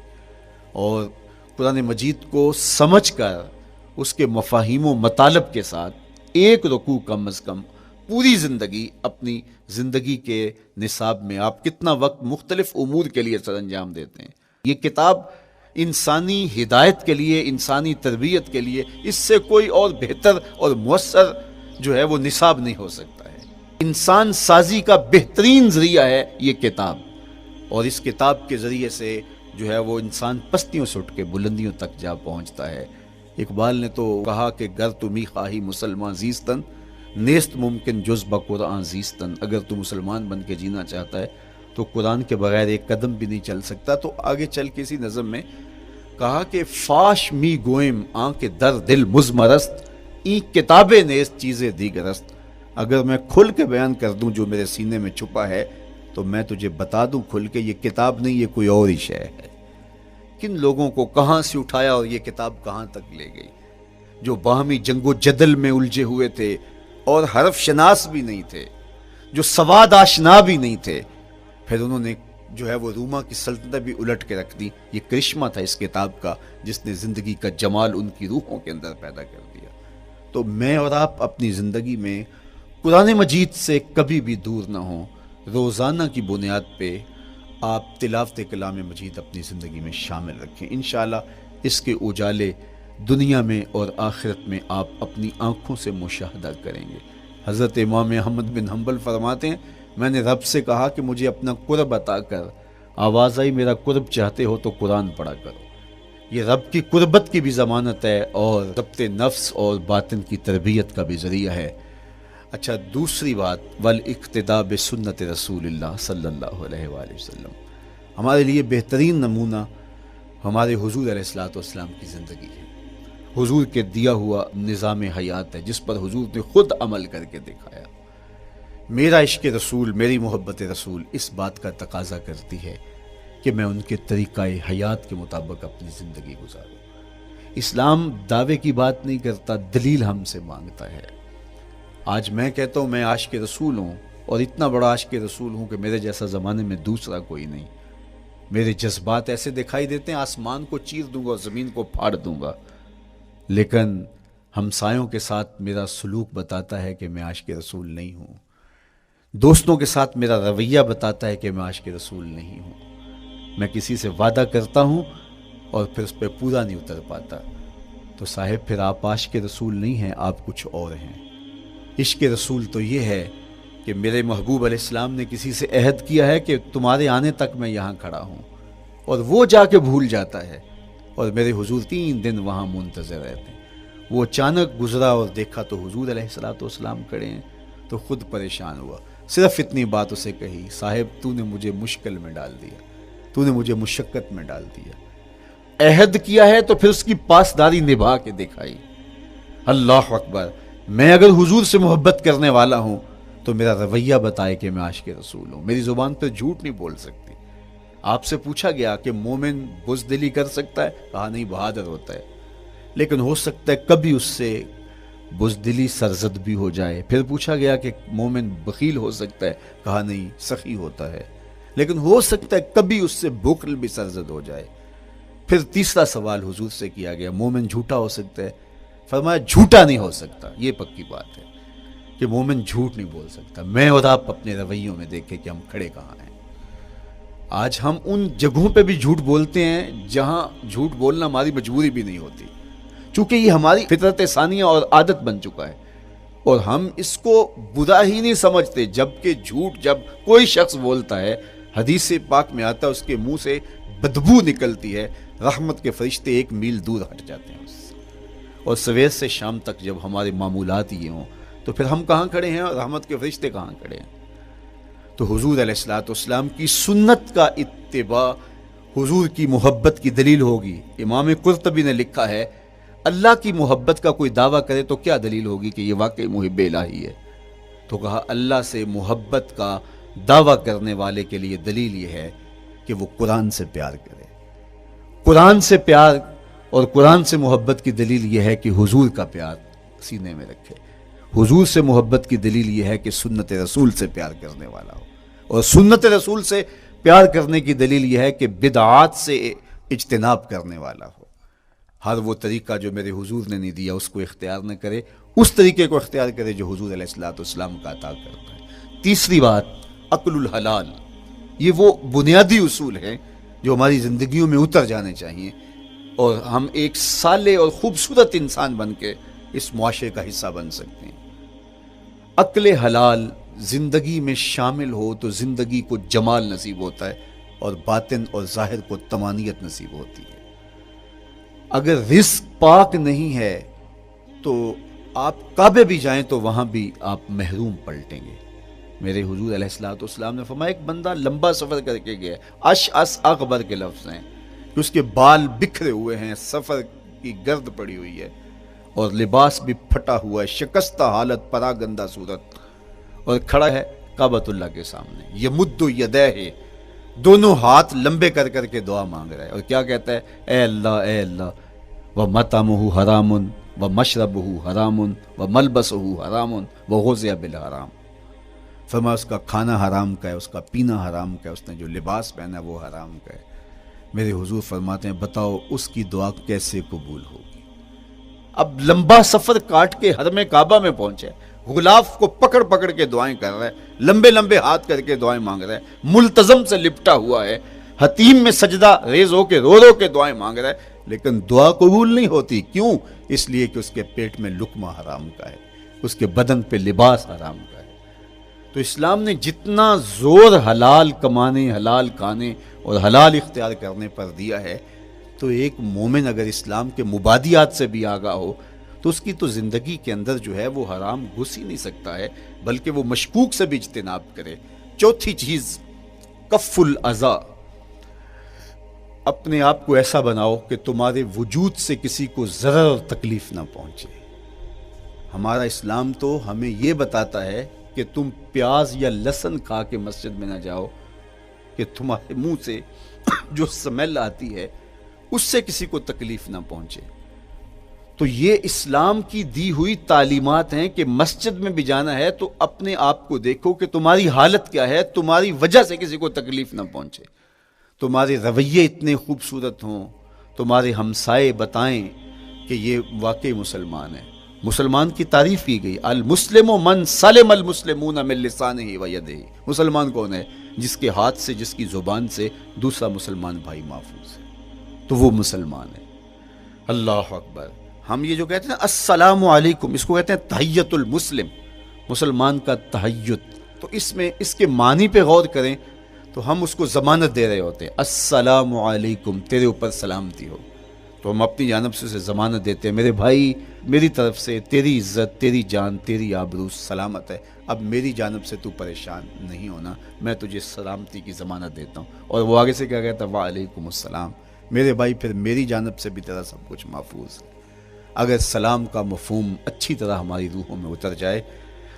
اور قرآن مجید کو سمجھ کر اس کے مفاہیم و مطالب کے ساتھ ایک رکوع کم از کم پوری زندگی، اپنی زندگی کے نصاب میں آپ کتنا وقت مختلف امور کے لیے سر انجام دیتے ہیں۔ یہ کتاب انسانی ہدایت کے لیے، انسانی تربیت کے لیے، اس سے کوئی اور بہتر اور مؤثر جو ہے وہ نصاب نہیں ہو سکتا ہے۔ انسان سازی کا بہترین ذریعہ ہے یہ کتاب، اور اس کتاب کے ذریعے سے جو ہے وہ انسان پستیوں سے اٹھ کے بلندیوں تک جا پہنچتا ہے۔ اقبال نے تو کہا کہ گر تمی خواہی مسلمان زیستن، نیست ممکن جز بقرآن زیستن، اگر تو مسلمان بن کے جینا چاہتا ہے تو قرآن کے بغیر ایک قدم بھی نہیں چل سکتا۔ تو آگے چل کے اسی نظم میں کہا کہ فاش می گوئم آنکھ در دل مزمرست، این کتابیں نیست چیزیں دیگرست، اگر میں کھل کے بیان کر دوں جو میرے سینے میں چھپا ہے تو میں تجھے بتا دوں کھل کے یہ کتاب نہیں، یہ کوئی اور ہی شے ہے۔ کن لوگوں کو کہاں سے اٹھایا اور یہ کتاب کہاں تک لے گئی، جو باہمی جنگ و جدل میں الجھے ہوئے تھے اور حرف شناس بھی نہیں تھے، جو سواد آشنا بھی نہیں تھے، پھر انہوں نے جو ہے وہ روما کی سلطنت بھی الٹ کے رکھ دی۔ یہ کرشمہ تھا اس کتاب کا، جس نے زندگی کا جمال ان کی روحوں کے اندر پیدا کر دیا۔ تو میں اور آپ اپنی زندگی میں قرآن مجید سے کبھی بھی دور نہ ہوں، روزانہ کی بنیاد پہ آپ تلاوت کلام مجید اپنی زندگی میں شامل رکھیں۔ انشاءاللہ اس کے اجالے دنیا میں اور آخرت میں آپ اپنی آنکھوں سے مشاہدہ کریں گے۔ حضرت امام احمد بن حنبل فرماتے ہیں، میں نے رب سے کہا کہ مجھے اپنا قرب عطا کر، آواز آئی میرا قرب چاہتے ہو تو قرآن پڑھا کرو۔ یہ رب کی قربت کی بھی ضمانت ہے اور ضبط نفس اور باطن کی تربیت کا بھی ذریعہ ہے۔ اچھا، دوسری بات، والاقتداء بسنت رسول اللہ صلی اللہ علیہ وآلہ وسلم، ہمارے لیے بہترین نمونہ ہمارے حضور علیہ الصلوۃ والسلام کی زندگی ہے، حضور کے دیا ہوا نظام حیات ہے جس پر حضور نے خود عمل کر کے دکھایا۔ میرا عشق رسول، میری محبت رسول اس بات کا تقاضا کرتی ہے کہ میں ان کے طریقہ حیات کے مطابق اپنی زندگی گزاروں۔ اسلام دعوے کی بات نہیں کرتا، دلیل ہم سے مانگتا ہے۔ آج میں کہتا ہوں میں عاشق رسول ہوں، اور اتنا بڑا عاشق رسول ہوں کہ میرے جیسا زمانے میں دوسرا کوئی نہیں۔ میرے جذبات ایسے دکھائی دیتے ہیں، آسمان کو چیر دوں گا اور زمین کو پھاڑ دوں گا، لیکن ہمسایوں کے ساتھ میرا سلوک بتاتا ہے کہ میں عاشق رسول نہیں ہوں، دوستوں کے ساتھ میرا رویہ بتاتا ہے کہ میں عاشق رسول نہیں ہوں۔ میں کسی سے وعدہ کرتا ہوں اور پھر اس پہ پورا نہیں اتر پاتا، تو صاحب پھر آپ عاشق رسول نہیں ہیں، آپ کچھ اور ہیں۔ عشق رسول تو یہ ہے کہ میرے محبوب علیہ السلام نے کسی سے عہد کیا ہے کہ تمہارے آنے تک میں یہاں کھڑا ہوں، اور وہ جا کے بھول جاتا ہے، اور میرے حضور 3 دن وہاں منتظر رہتے ہیں۔ وہ اچانک گزرا اور دیکھا تو حضور علیہ الصلوۃ والسلام کھڑے ہیں، تو خود پریشان ہوا، صرف اتنی بات اسے کہی، صاحب تو نے مجھے مشکل میں ڈال دیا، تو نے مجھے مشقت میں ڈال دیا۔ عہد کیا ہے تو پھر اس کی پاسداری نبھا کے دکھائی۔ اللہ اکبر! میں اگر حضور سے محبت کرنے والا ہوں تو میرا رویہ بتائے کہ میں عاشق رسول ہوں۔ میری زبان پہ جھوٹ نہیں بول سکتی۔ آپ سے پوچھا گیا کہ مومن بزدلی کر سکتا ہے؟ کہا نہیں، بہادر ہوتا ہے، لیکن ہو سکتا ہے کبھی اس سے بزدلی سرزد بھی ہو جائے۔ پھر پوچھا گیا کہ مومن بخیل ہو سکتا ہے؟ کہا نہیں، سخی ہوتا ہے، لیکن ہو سکتا ہے کبھی اس سے بخل بھی سرزد ہو جائے۔ پھر تیسرا سوال حضور سے کیا گیا، مومن جھوٹا ہو سکتا ہے؟ فرمایا جھوٹا نہیں ہو سکتا، یہ پکی بات ہے کہ مومن جھوٹ نہیں بول سکتا۔ میں اور آپ اپنے رویوں میں دیکھیں کہ ہم کھڑے کہاں ہیں۔ آج ہم ان جگہوں پہ بھی جھوٹ بولتے ہیں جہاں جھوٹ بولنا ہماری مجبوری بھی نہیں ہوتی، چونکہ یہ ہماری فطرت ثانیہ اور عادت بن چکا ہے، اور ہم اس کو برا ہی نہیں سمجھتے۔ جبکہ جھوٹ جب کوئی شخص بولتا ہے، حدیث پاک میں آتا ہے اس کے منہ سے بدبو نکلتی ہے، رحمت کے فرشتے 1 میل دور ہٹ جاتے ہیں اس سے۔ اور سویر سے شام تک جب ہمارے معمولات یہ ہوں تو پھر ہم کہاں کھڑے ہیں اور رحمت کے فرشتے کہاں کھڑے ہیں؟ تو حضور علیہ الصلوۃ والسلام کی سنت کا اتباع حضور کی محبت کی دلیل ہوگی۔ امام قرطبی نے لکھا ہے، اللہ کی محبت کا کوئی دعویٰ کرے تو کیا دلیل ہوگی کہ یہ واقعی محب الہی ہے؟ تو کہا اللہ سے محبت کا دعویٰ کرنے والے کے لیے دلیل یہ ہے کہ وہ قرآن سے پیار کرے۔ قرآن سے پیار اور قرآن سے محبت کی دلیل یہ ہے کہ حضور کا پیار سینے میں رکھے. حضور سے محبت کی دلیل یہ ہے کہ سنت رسول سے پیار کرنے والا ہو, اور سنت رسول سے پیار کرنے کی دلیل یہ ہے کہ بدعات سے اجتناب کرنے والا ہو. ہر وہ طریقہ جو میرے حضور نے نہیں دیا اس کو اختیار نہ کرے, اس طریقے کو اختیار کرے جو حضور علیہ الصلوۃ والسلام کا عطا کرتا ہے. تیسری بات, عقل الحلال. یہ وہ بنیادی اصول ہیں جو ہماری زندگیوں میں اتر جانے چاہیے, اور ہم ایک صالح اور خوبصورت انسان بن کے اس معاشرے کا حصہ بن سکتے ہیں. عقل حلال زندگی میں شامل ہو تو زندگی کو جمال نصیب ہوتا ہے, اور باطن اور ظاہر کو طمانینت نصیب ہوتی ہے. اگر رزق پاک نہیں ہے تو آپ کعبے بھی جائیں تو وہاں بھی آپ محروم پلٹیں گے. میرے حضور علیہ الصلوۃ والسلام نے فرمایا ایک بندہ لمبا سفر کر کے گیا, اشعث اغبر کے لفظ ہیں, کہ اس کے بال بکھرے ہوئے ہیں, سفر کی گرد پڑی ہوئی ہے, اور لباس بھی پھٹا ہوا ہے, شکستہ حالت, پراگندہ صورت, اور کھڑا ہے کعبۃ اللہ کے سامنے. یمد یدیہ, دونوں ہاتھ لمبے کر کر کے دعا مانگ رہا ہے, اور کیا کہتا ہے, اے اللہ ومطعمہ حرام ومشربہ حرام وملبسہ حرام وغذی بالحرام. فرمایا اس کا کھانا حرام کا ہے, اس کا پینا حرام کا ہے, اس نے جو لباس پہنا ہے وہ حرام کا ہے. میرے حضور فرماتے ہیں بتاؤ اس کی دعا کیسے قبول ہوگی. اب لمبا سفر کاٹ کے حرم کعبہ میں پہنچے, غلاف کو پکڑ پکڑ کے دعائیں کر رہا ہے, لمبے لمبے ہاتھ کر کے دعائیں مانگ رہا ہے, ملتزم سے لپٹا ہوا ہے, حتیم میں سجدہ ریز ہو کے رو کے دعائیں مانگ رہا ہے, لیکن دعا قبول نہیں ہوتی. کیوں؟ اس لیے کہ اس کے پیٹ میں لقمہ حرام کا ہے, اس کے بدن پہ لباس حرام کا ہے. تو اسلام نے جتنا زور حلال کمانے, حلال کھانے اور حلال اختیار کرنے پر دیا ہے, تو ایک مومن اگر اسلام کے مبادیات سے بھی آگاہ ہو تو اس کی تو زندگی کے اندر جو ہے وہ حرام گھس ہی نہیں سکتا ہے, بلکہ وہ مشکوک سے بھی اجتناب کرے. چوتھی چیز, کف الاذی. اپنے آپ کو ایسا بناؤ کہ تمہارے وجود سے کسی کو ضرر اور تکلیف نہ پہنچے. ہمارا اسلام تو ہمیں یہ بتاتا ہے کہ تم پیاز یا لہسن کھا کے مسجد میں نہ جاؤ کہ تمہارے منہ سے جو سمیل آتی ہے اس سے کسی کو تکلیف نہ پہنچے. تو یہ اسلام کی دی ہوئی تعلیمات ہیں کہ مسجد میں بھی جانا ہے تو اپنے آپ کو دیکھو کہ تمہاری حالت کیا ہے, تمہاری وجہ سے کسی کو تکلیف نہ پہنچے. تمہارے رویے اتنے خوبصورت ہوں, تمہارے ہمسائے بتائیں کہ یہ واقعی مسلمان ہے. مسلمان کی تعریف کی گئی, المسلم من سلم المسلمون من لسانہ و یدہ. مسلمان کون ہے؟ جس کے ہاتھ سے, جس کی زبان سے دوسرا مسلمان بھائی محفوظ ہے, تو وہ مسلمان ہے. اللہ اکبر. ہم یہ جو کہتے ہیں السلام علیکم, اس کو کہتے ہیں تحیت المسلم, مسلمان کا تحیت. تو اس میں اس کے معنی پہ غور کریں تو ہم اس کو ضمانت دے رہے ہوتے ہیں, السلام علیکم, تیرے اوپر سلامتی ہو. تو ہم اپنی جانب سے اسے ضمانت دیتے ہیں, میرے بھائی میری طرف سے تیری عزت, تیری جان, تیری آبرو سلامت ہے, اب میری جانب سے تو پریشان نہیں ہونا, میں تجھے سلامتی کی ضمانت دیتا ہوں. اور وہ آگے سے کیا کہتا ہے, وعلیکم السلام. میرے بھائی پھر میری جانب سے بھی تیرا سب کچھ محفوظ ہے. اگر سلام کا مفہوم اچھی طرح ہماری روحوں میں اتر جائے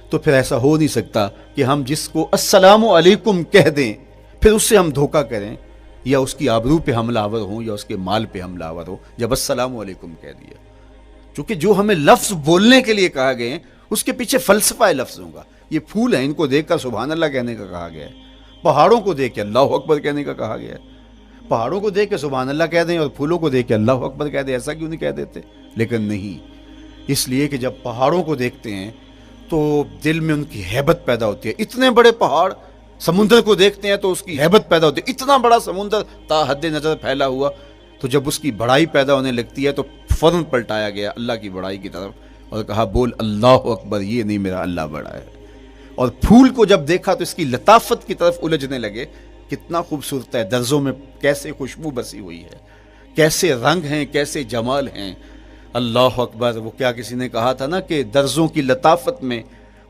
تو پھر ایسا ہو نہیں سکتا کہ ہم جس کو السلام علیکم کہہ دیں پھر اس سے ہم دھوکہ کریں, یا اس کی آبرو پہ حملہ آور ہوں, یا اس کے مال پہ حملہ آور ہو جب السلام علیکم کہہ دیا. چونکہ جو ہمیں لفظ بولنے کے لیے کہا گئے ہیں اس کے پیچھے فلسفہ ہے لفظوں کا. یہ پھول ہیں, ان کو دیکھ کر سبحان اللہ کہنے کا کہا گیا ہے. پہاڑوں کو دیکھ کے اللہ اکبر کہنے کا کہا گیا ہے. پہاڑوں کو دیکھ کے سبحان اللہ کہہ دیں اور پھولوں کو دیکھ کے اللہ اکبر کہہ دیں, ایسا کیوں نہیں کہہ دیتے؟ لیکن نہیں, اس لیے کہ جب پہاڑوں کو دیکھتے ہیں تو دل میں ان کی ہیبت پیدا ہوتی ہے. اتنے بڑے پہاڑ, سمندر کو دیکھتے ہیں تو اس کی ہیبت پیدا ہوتی ہے. اتنا بڑا سمندر تا حد نظر پھیلا ہوا, تو جب اس کی بڑائی پیدا ہونے لگتی ہے تو فوراً پلٹایا گیا اللہ کی بڑائی کی طرف اور کہا بول اللہ اکبر, یہ نہیں میرا اللہ بڑا ہے. اور پھول کو جب دیکھا تو اس کی لطافت کی طرف الجھنے لگے, کتنا خوبصورت ہے, درزوں میں کیسے خوشبو بسی ہوئی ہے, کیسے رنگ ہیں, کیسے جمال ہیں. اللہ اکبر. وہ کیا کسی نے کہا تھا نا کہ درزوں کی لطافت میں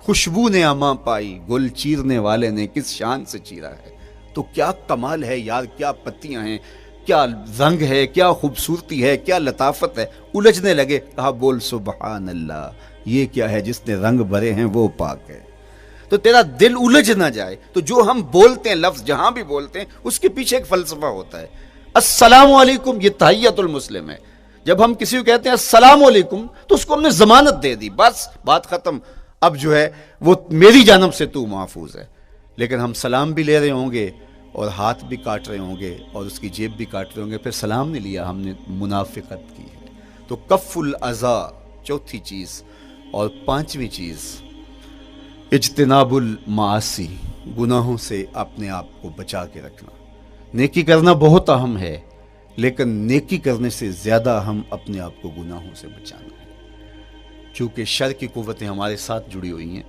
خوشبو نے اماں پائی, گل چیرنے والے نے کس شان سے چیرا ہے. تو کیا کمال ہے یار, کیا پتیاں ہیں, کیا رنگ ہے, کیا خوبصورتی ہے, کیا لطافت ہے. الجھنے لگے, کہا بول سبحان اللہ, یہ کیا ہے جس نے رنگ بھرے ہیں وہ پاک ہے. تو تیرا دل الجھ نہ جائے. تو جو ہم بولتے ہیں لفظ جہاں بھی بولتے ہیں اس کے پیچھے ایک فلسفہ ہوتا ہے. السلام علیکم یہ تحیت المسلم ہے. جب ہم کسی کو کہتے ہیں السلام علیکم تو اس کو ہم نے ضمانت دے دی، بس بات ختم، اب جو ہے وہ میری جانب سے تو محفوظ ہے۔ لیکن ہم سلام بھی لے رہے ہوں گے اور ہاتھ بھی کاٹ رہے ہوں گے اور اس کی جیب بھی کاٹ رہے ہوں گے، پھر سلام نہیں لیا، ہم نے منافقت کی ہے۔ تو کف الاذی چوتھی چیز، اور پانچویں چیز اجتناب المعاصی، گناہوں سے اپنے آپ کو بچا کے رکھنا۔ نیکی کرنا بہت اہم ہے، لیکن نیکی کرنے سے زیادہ ہم اپنے آپ کو گناہوں سے بچانا ہے، چونکہ شر کی قوتیں ہمارے ساتھ جڑی ہوئی ہیں،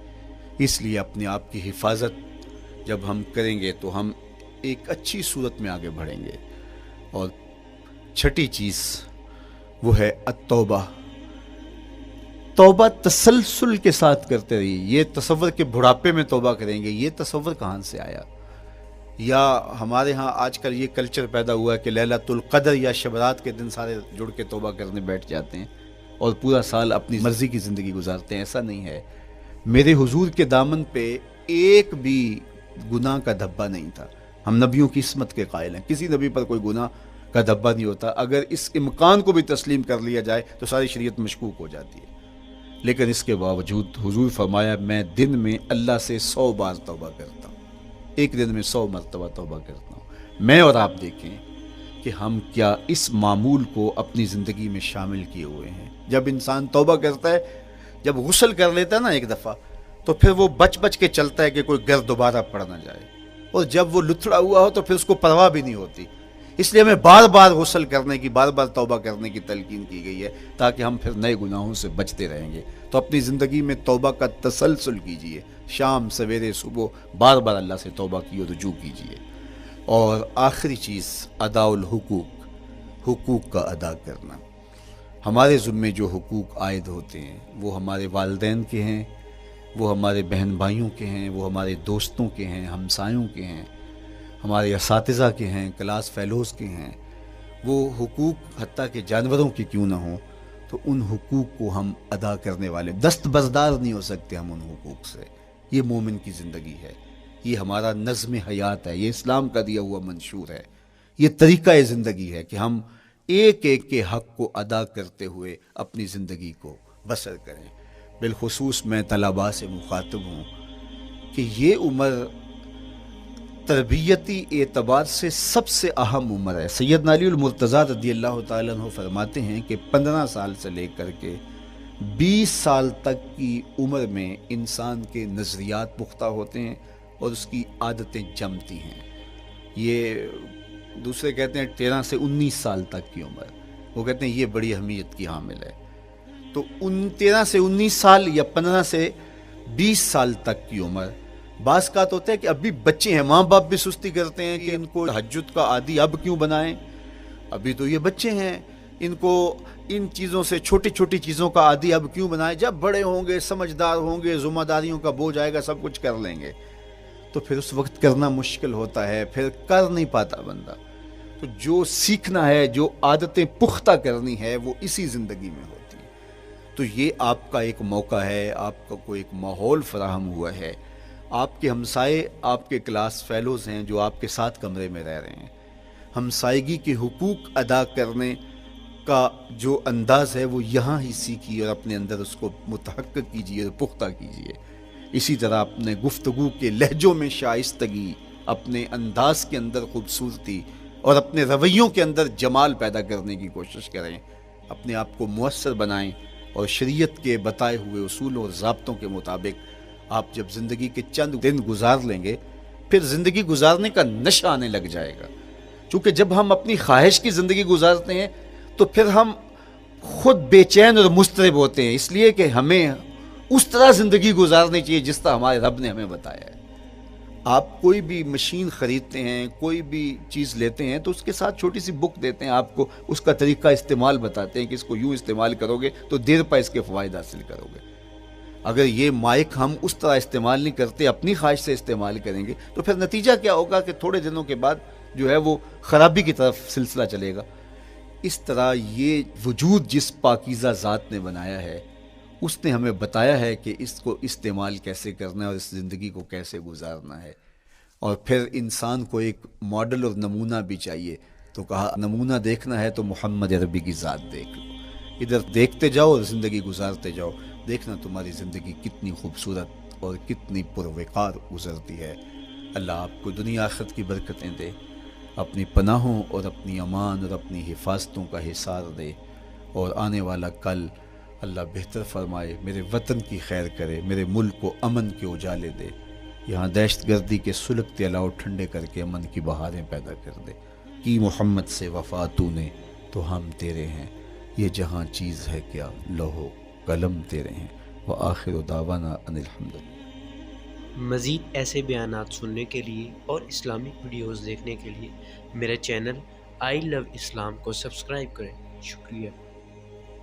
اس لیے اپنے آپ کی حفاظت جب ہم کریں گے تو ہم ایک اچھی صورت میں آگے بڑھیں گے۔ اور چھٹی چیز وہ ہے التوبہ، توبہ تسلسل کے ساتھ کرتے رہیے۔ یہ تصور کہ بڑھاپے میں توبہ کریں گے، یہ تصور کہاں سے آیا؟ یا ہمارے ہاں آج کل یہ کلچر پیدا ہوا ہے کہ لیلۃ القدر یا شبرات کے دن سارے جڑ کے توبہ کرنے بیٹھ جاتے ہیں اور پورا سال اپنی مرضی کی زندگی گزارتے ہیں۔ ایسا نہیں ہے۔ میرے حضور کے دامن پہ ایک بھی گناہ کا دھبا نہیں تھا۔ ہم نبیوں کی عصمت کے قائل ہیں، کسی نبی پر کوئی گناہ کا دھبا نہیں ہوتا۔ اگر اس امکان کو بھی تسلیم کر لیا جائے تو ساری شریعت مشکوک ہو جاتی ہے، لیکن اس کے باوجود حضور فرمایا میں دن میں اللہ سے 100 بار توبہ کرتا ہوں، ایک دن میں 100 مرتبہ توبہ کرتا ہوں۔ میں اور آپ دیکھیں کہ ہم کیا اس معمول کو اپنی زندگی میں شامل کیے ہوئے ہیں۔ جب انسان توبہ کرتا ہے، جب غسل کر لیتا ہے نا ایک دفعہ، تو پھر وہ بچ بچ کے چلتا ہے کہ کوئی گرد دوبارہ پڑ نہ جائے، اور جب وہ لتھڑا ہوا ہو تو پھر اس کو پرواہ بھی نہیں ہوتی۔ اس لیے ہمیں بار بار غسل کرنے کی، بار بار توبہ کرنے کی تلقین کی گئی ہے، تاکہ ہم پھر نئے گناہوں سے بچتے رہیں گے۔ تو اپنی زندگی میں توبہ کا تسلسل کیجئے، شام سویرے صبح بار بار اللہ سے توبہ کی اور رجوع کیجئے۔ اور آخری چیز ادا الحقوق، حقوق کا ادا کرنا۔ ہمارے ذمے جو حقوق عائد ہوتے ہیں وہ ہمارے والدین کے ہیں، وہ ہمارے بہن بھائیوں کے ہیں، وہ ہمارے دوستوں کے ہیں، ہمسایوں کے ہیں، ہمارے اساتذہ کے ہیں، کلاس فیلوز کے ہیں۔ وہ حقوق حتیٰ کہ جانوروں کے کیوں نہ ہوں، تو ان حقوق کو ہم ادا کرنے والے دستبردار نہیں ہو سکتے ہم ان حقوق سے۔ یہ مومن کی زندگی ہے، یہ ہمارا نظم حیات ہے، یہ اسلام کا دیا ہوا منشور ہے، یہ طریقہ زندگی ہے کہ ہم ایک ایک کے حق کو ادا کرتے ہوئے اپنی زندگی کو بسر کریں۔ بالخصوص میں طلباء سے مخاطب ہوں کہ یہ عمر تربیتی اعتبار سے سب سے اہم عمر ہے۔ سیدنا علی المرتضیٰ رضی اللہ تعالیٰ عنہ فرماتے ہیں کہ 15 سال سے لے کر کے 20 سال تک کی عمر میں انسان کے نظریات پختہ ہوتے ہیں اور اس کی عادتیں جمتی ہیں۔ یہ دوسرے کہتے ہیں 13 سے 19 سال تک کی عمر، وہ کہتے ہیں یہ بڑی اہمیت کی حامل ہے۔ تو 13 سے 19 سال یا 15 سے 20 سال تک کی عمر، بعض کا تو ہوتا ہے کہ ابھی بچے ہیں، ماں باپ بھی سستی کرتے ہیں کہ ان کو تہجد کا عادی اب کیوں بنائیں، ابھی تو یہ بچے ہیں، ان کو ان چیزوں سے، چھوٹی چھوٹی چیزوں کا عادی اب کیوں بنائیں، جب بڑے ہوں گے، سمجھدار ہوں گے، ذمہ داریوں کا بوجھ آئے گا، سب کچھ کر لیں گے۔ تو پھر اس وقت کرنا مشکل ہوتا ہے، پھر کر نہیں پاتا بندہ۔ تو جو سیکھنا ہے، جو عادتیں پختہ کرنی ہے، وہ اسی زندگی میں ہوتی ہیں۔ تو یہ آپ کا ایک موقع ہے، آپ کو ایک ماحول فراہم ہوا ہے۔ آپ کے ہمسائے آپ کے کلاس فیلوز ہیں جو آپ کے ساتھ کمرے میں رہ رہے ہیں۔ ہمسائیگی کے حقوق ادا کرنے کا جو انداز ہے وہ یہاں ہی سیکھیے اور اپنے اندر اس کو متحقق کیجیے اور پختہ کیجیے۔ اسی طرح اپنے گفتگو کے لہجوں میں شائستگی، اپنے انداز کے اندر خوبصورتی اور اپنے رویوں کے اندر جمال پیدا کرنے کی کوشش کریں۔ اپنے آپ کو مؤثر بنائیں اور شریعت کے بتائے ہوئے اصولوں اور ضابطوں کے مطابق آپ جب زندگی کے چند دن گزار لیں گے، پھر زندگی گزارنے کا نشہ آنے لگ جائے گا۔ چونکہ جب ہم اپنی خواہش کی زندگی گزارتے ہیں تو پھر ہم خود بے چین اور مضطرب ہوتے ہیں، اس لیے کہ ہمیں اس طرح زندگی گزارنی چاہیے جس طرح ہمارے رب نے ہمیں بتایا ہے۔ آپ کوئی بھی مشین خریدتے ہیں، کوئی بھی چیز لیتے ہیں تو اس کے ساتھ چھوٹی سی بک دیتے ہیں آپ کو، اس کا طریقہ استعمال بتاتے ہیں کہ اس کو یوں استعمال کرو گے تو دیر پا اس کے فوائد حاصل کرو گے۔ اگر یہ مائک ہم اس طرح استعمال نہیں کرتے، اپنی خواہش سے استعمال کریں گے تو پھر نتیجہ کیا ہوگا کہ تھوڑے دنوں کے بعد جو ہے وہ خرابی کی طرف سلسلہ چلے گا۔ اس طرح یہ وجود جس پاکیزہ ذات نے بنایا ہے، اس نے ہمیں بتایا ہے کہ اس کو استعمال کیسے کرنا ہے اور اس زندگی کو کیسے گزارنا ہے۔ اور پھر انسان کو ایک ماڈل اور نمونہ بھی چاہیے تو کہا نمونہ دیکھنا ہے تو محمد عربی کی ذات دیکھ لو، ادھر دیکھتے جاؤ اور زندگی گزارتے جاؤ، دیکھنا تمہاری زندگی کتنی خوبصورت اور کتنی پروقار گزرتی ہے۔ اللہ آپ کو دنیا آخرت کی برکتیں دے، اپنی پناہوں اور اپنی امان اور اپنی حفاظتوں کا حصار دے، اور آنے والا کل اللہ بہتر فرمائے، میرے وطن کی خیر کرے، میرے ملک کو امن کے اجالے دے، یہاں دہشت گردی کے سلگتے الاؤ ٹھنڈے کر کے امن کی بہاریں پیدا کر دے۔ کی محمد سے وفا تو نے تو ہم تیرے ہیں، یہ جہاں چیز ہے کیا لوح قلم تیرے ہیں۔ وآخر دعوانا ان الحمدللہ۔ مزید ایسے بیانات سننے کے لیے اور اسلامک ویڈیوز دیکھنے کے لیے میرے چینل آئی لو اسلام کو سبسکرائب کریں۔ شکریہ۔